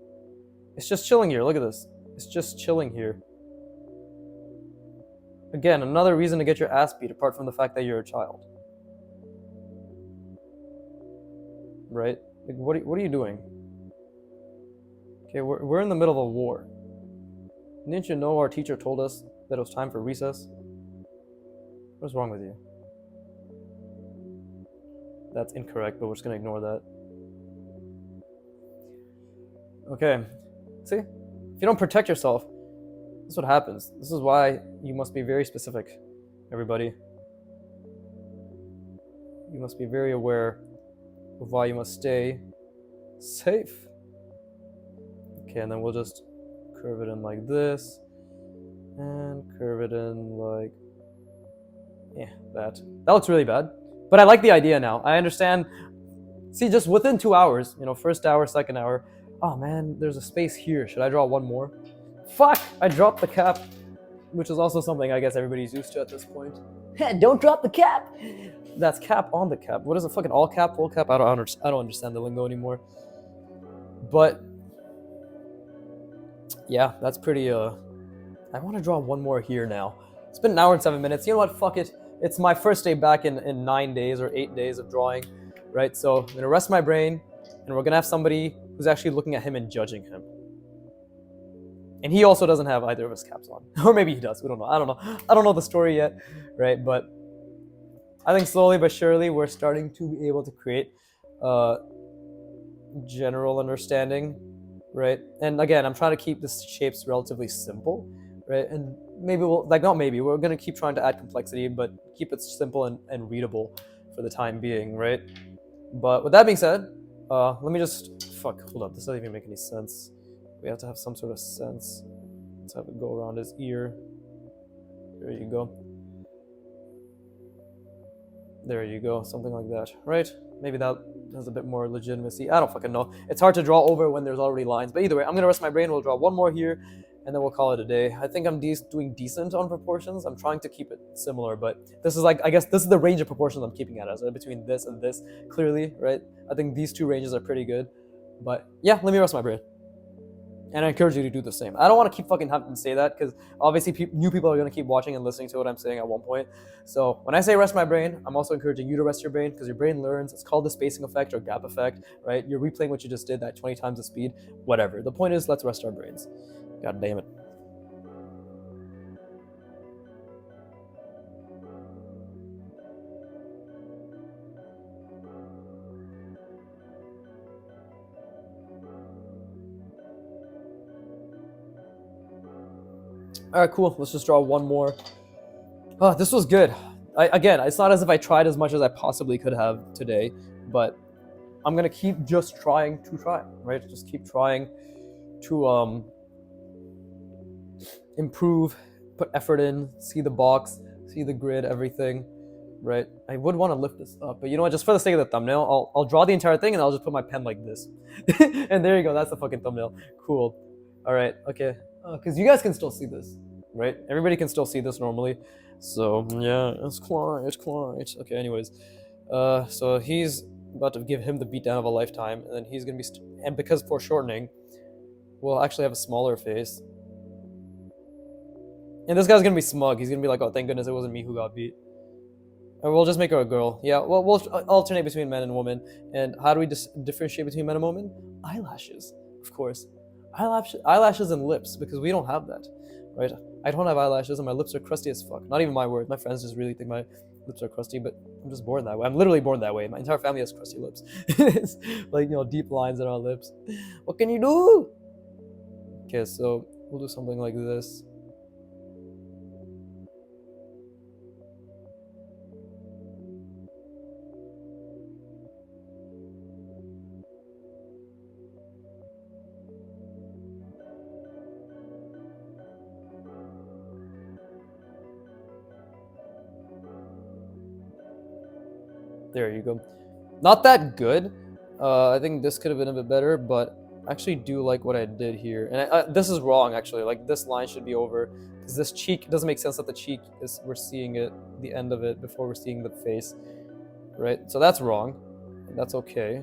It's just chilling here. Look at this. It's just chilling here. Again, another reason to get your ass beat apart from the fact that you're a child. Right? Like, what are you doing? Okay, we're in the middle of a war. Didn't you know our teacher told us that it was time for recess? What's wrong with you? That's incorrect, but we're just gonna ignore that. Okay, see? If you don't protect yourself, this is what happens. This is why you must be very specific, everybody. You must be very aware of why you must stay safe. Okay, and then we'll just curve it in like this, and curve it in like, yeah, that. That looks really bad, but I like the idea now. I understand. See, just within 2 hours, first hour, second hour, oh man, there's a space here. Should I draw one more? Fuck! I dropped the cap, which is also something I guess everybody's used to at this point. Don't drop the cap! That's cap on the cap. What is it? Fucking all cap, full cap? I don't understand the lingo anymore. But yeah, that's pretty. I want to draw one more here now. It's been an hour and 7 minutes. You know what? Fuck it. It's my first day back in 9 days or 8 days of drawing, right? So I'm gonna rest my brain, and we're gonna have somebody who's actually looking at him and judging him. And he also doesn't have either of his caps on. Or maybe he does. We don't know. I don't know the story yet, right? But I think slowly but surely we're starting to be able to create general understanding, right? And again, I'm trying to keep the shapes relatively simple, right? And maybe we're going to keep trying to add complexity, but keep it simple and readable for the time being, right? But with that being said, let me just, hold up. This doesn't even make any sense. We have to have some sort of sense. Let's have it go around his ear. There you go. There you go. Something like that, right? Maybe that has a bit more legitimacy. I don't fucking know. It's hard to draw over when there's already lines. But either way, I'm going to rest my brain. We'll draw one more here, and then we'll call it a day. I think I'm doing decent on proportions. I'm trying to keep it similar, but this is like, I guess this is the range of proportions I'm keeping it as, right? Between this and this, clearly, right? I think these two ranges are pretty good. But yeah, let me rest my brain. And I encourage you to do the same. I don't want to keep fucking having to say that because obviously new people are going to keep watching and listening to what I'm saying at one point. So when I say rest my brain, I'm also encouraging you to rest your brain because your brain learns. It's called the spacing effect or gap effect, right? You're replaying what you just did at 20 times the speed, whatever. The point is, let's rest our brains. God damn it. All right, cool. Let's just draw one more. Oh, this was good. Again, it's not as if I tried as much as I possibly could have today, but I'm gonna keep just trying to try, right? Just keep trying to improve, put effort in, see the box, see the grid, everything, right? I would want to lift this up, but you know what? Just for the sake of the thumbnail, I'll draw the entire thing and I'll just put my pen like this, and there you go. That's the fucking thumbnail. Cool. All right. Okay. Because you guys can still see this, right? Everybody can still see this normally. So yeah, it's quiet. Okay, anyways, so he's about to give him the beatdown of a lifetime, and then he's gonna be, and because foreshortening, we'll actually have a smaller face. And this guy's gonna be smug. He's gonna be like, "Oh, thank goodness it wasn't me who got beat." Or we'll just make her a girl. Yeah, well, we'll alternate between men and women. And how do we differentiate between men and women? Eyelashes, of course. Eyelashes and lips, because we don't have that, right? I don't have eyelashes and my lips are crusty as fuck. Not even my words. My friends just really think my lips are crusty, but I'm just born that way. I'm literally born that way. My entire family has crusty lips. It's like, deep lines in our lips. What can you do? Okay, so we'll do something like this. There you go. Not that good. I think this could have been a bit better, but I actually do like what I did here. And this is wrong, actually. Like, this line should be over. Because this cheek, it doesn't make sense that the cheek is, we're seeing it, the end of it, before we're seeing the face. Right? So that's wrong. That's okay.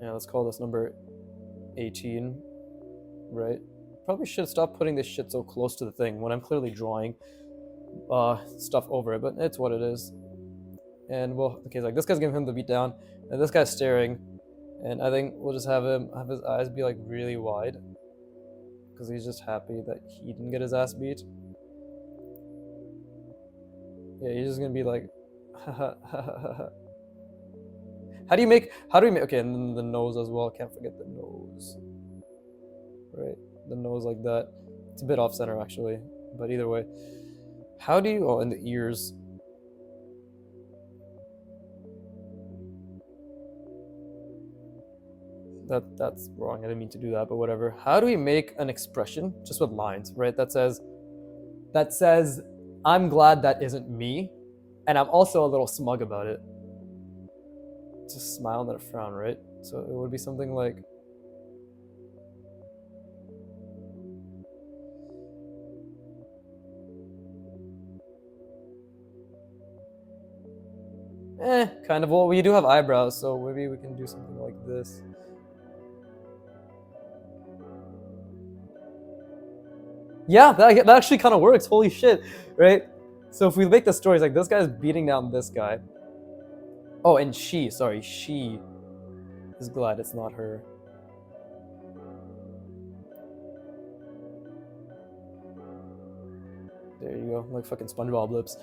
Yeah, let's call this number 18. Right? Probably should stop putting this shit so close to the thing when I'm clearly drawing stuff over it, but it's what it is. And well, okay, like this guy's giving him the beat down, and this guy's staring, and I think we'll just have him have his eyes be like really wide, because he's just happy that he didn't get his ass beat. Yeah, he's just gonna be like, how do we make? Okay, and then the nose as well. Can't forget the nose. Right, the nose like that. It's a bit off center actually, but either way, how do you? Oh, and the ears. That's wrong. I didn't mean to do that, but whatever. How do we make an expression just with lines, right? That says, I'm glad that isn't me, and I'm also a little smug about it. Just smile and then a frown, right? So it would be something like, kind of. Well, we do have eyebrows, so maybe we can do something like this. Yeah, that actually kind of works. Holy shit, right? So if we make the stories like this guy's beating down this guy. Oh, and she is glad it's not her. There you go, like fucking SpongeBob lips,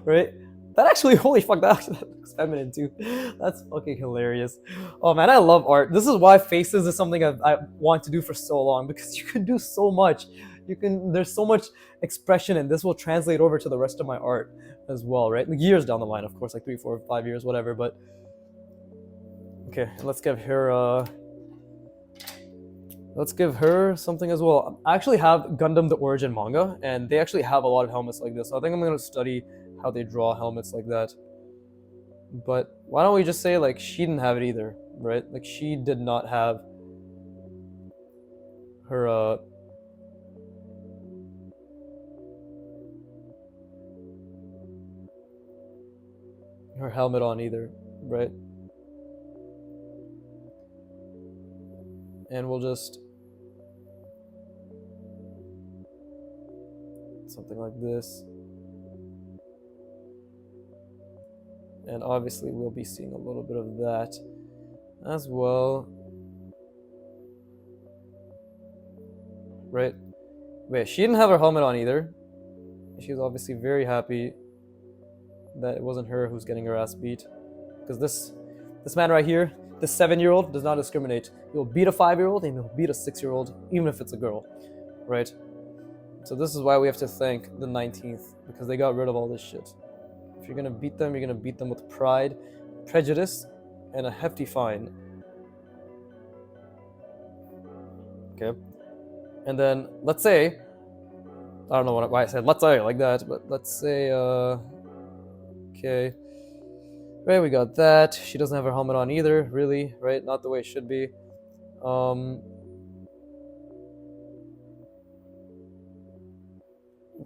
right? That actually, holy fuck, that looks feminine too. That's fucking hilarious. Oh man, I love art. This is why faces is something I want to do for so long, because you can do so much. There's so much expression, and this will translate over to the rest of my art as well, right? Like years down the line, of course, like 3, 4, 5 years, whatever. But okay, let's give her something as well. I actually have Gundam the Origin manga, and they actually have a lot of helmets like this. So I think I'm going to study how they draw helmets like that. But why don't we just say, like, she didn't have it either, right? Like, she did not have her, her helmet on either, right? And we'll just something like this. And obviously we'll be seeing a little bit of that as well. Right? Wait, she didn't have her helmet on either. She was obviously very happy that it wasn't her who's getting her ass beat. Because this man right here, this 7-year-old, does not discriminate. He'll beat a 5-year-old and he'll beat a 6-year-old, even if it's a girl. Right? So this is why we have to thank the 19th, because they got rid of all this shit. If you're gonna beat them, you're gonna beat them with pride, prejudice, and a hefty fine. Okay? And then, let's say, I don't know why I said let's say like that, but let's say, okay. Right, we got that. She doesn't have her helmet on either, really, right? Not the way it should be. I'd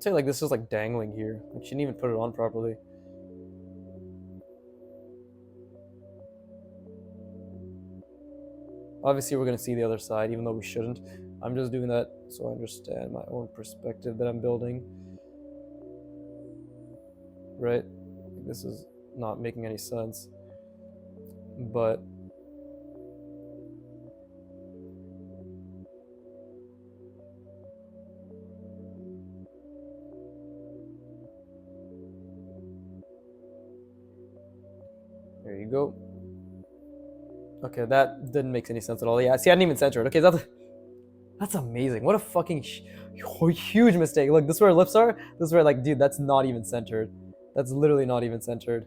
say like this is like dangling here. Like she didn't even put it on properly. Obviously, we're gonna see the other side, even though we shouldn't. I'm just doing that so I understand my own perspective that I'm building. Right? This is not making any sense. But there you go. Okay, that didn't make any sense at all. Yeah, see, I didn't even center it. Okay, that's amazing. What a fucking huge mistake. Look, this is where lips are. This is where, like, dude, that's not even centered. That's literally not even centered.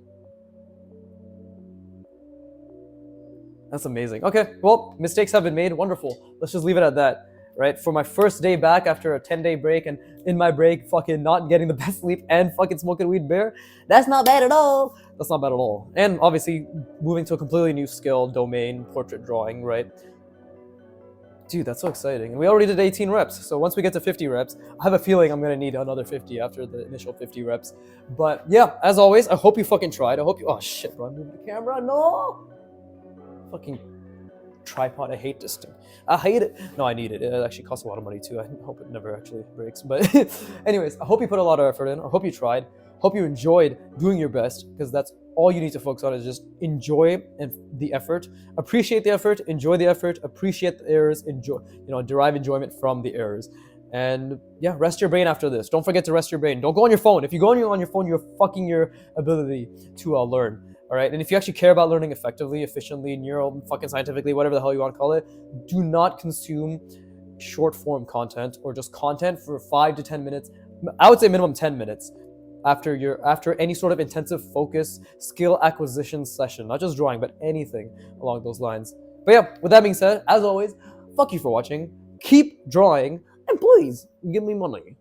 That's amazing. Okay, well, mistakes have been made. Wonderful. Let's just leave it at that, right? For my first day back after a 10-day break, and in my break, fucking not getting the best sleep and fucking smoking weed bear, that's not bad at all. That's not bad at all. And obviously, moving to a completely new skill, domain, portrait drawing, right? Dude, that's so exciting. And we already did 18 reps. So once we get to 50 reps, I have a feeling I'm going to need another 50 after the initial 50 reps. But yeah, as always, I hope you fucking tried. I hope you... Oh, shit, bro. I'm moving the camera. No! Fucking tripod. I hate this thing. I hate it. No, I need it. It actually costs a lot of money, too. I hope it never actually breaks. But anyways, I hope you put a lot of effort in. I hope you tried. Hope you enjoyed doing your best, because that's all you need to focus on, is just enjoy the effort, appreciate the effort, enjoy the effort, appreciate the errors, enjoy, derive enjoyment from the errors. And yeah, rest your brain after this. Don't forget to rest your brain. Don't go on your phone. If you go on your phone, you're fucking your ability to learn. All right. And if you actually care about learning effectively, efficiently, fucking scientifically, whatever the hell you want to call it, do not consume short form content or just content for 5 to 10 minutes. I would say minimum 10 minutes. After any sort of intensive focus skill acquisition session, not just drawing, but anything along those lines. But yeah, with that being said, as always, fuck you for watching, keep drawing, and please give me money.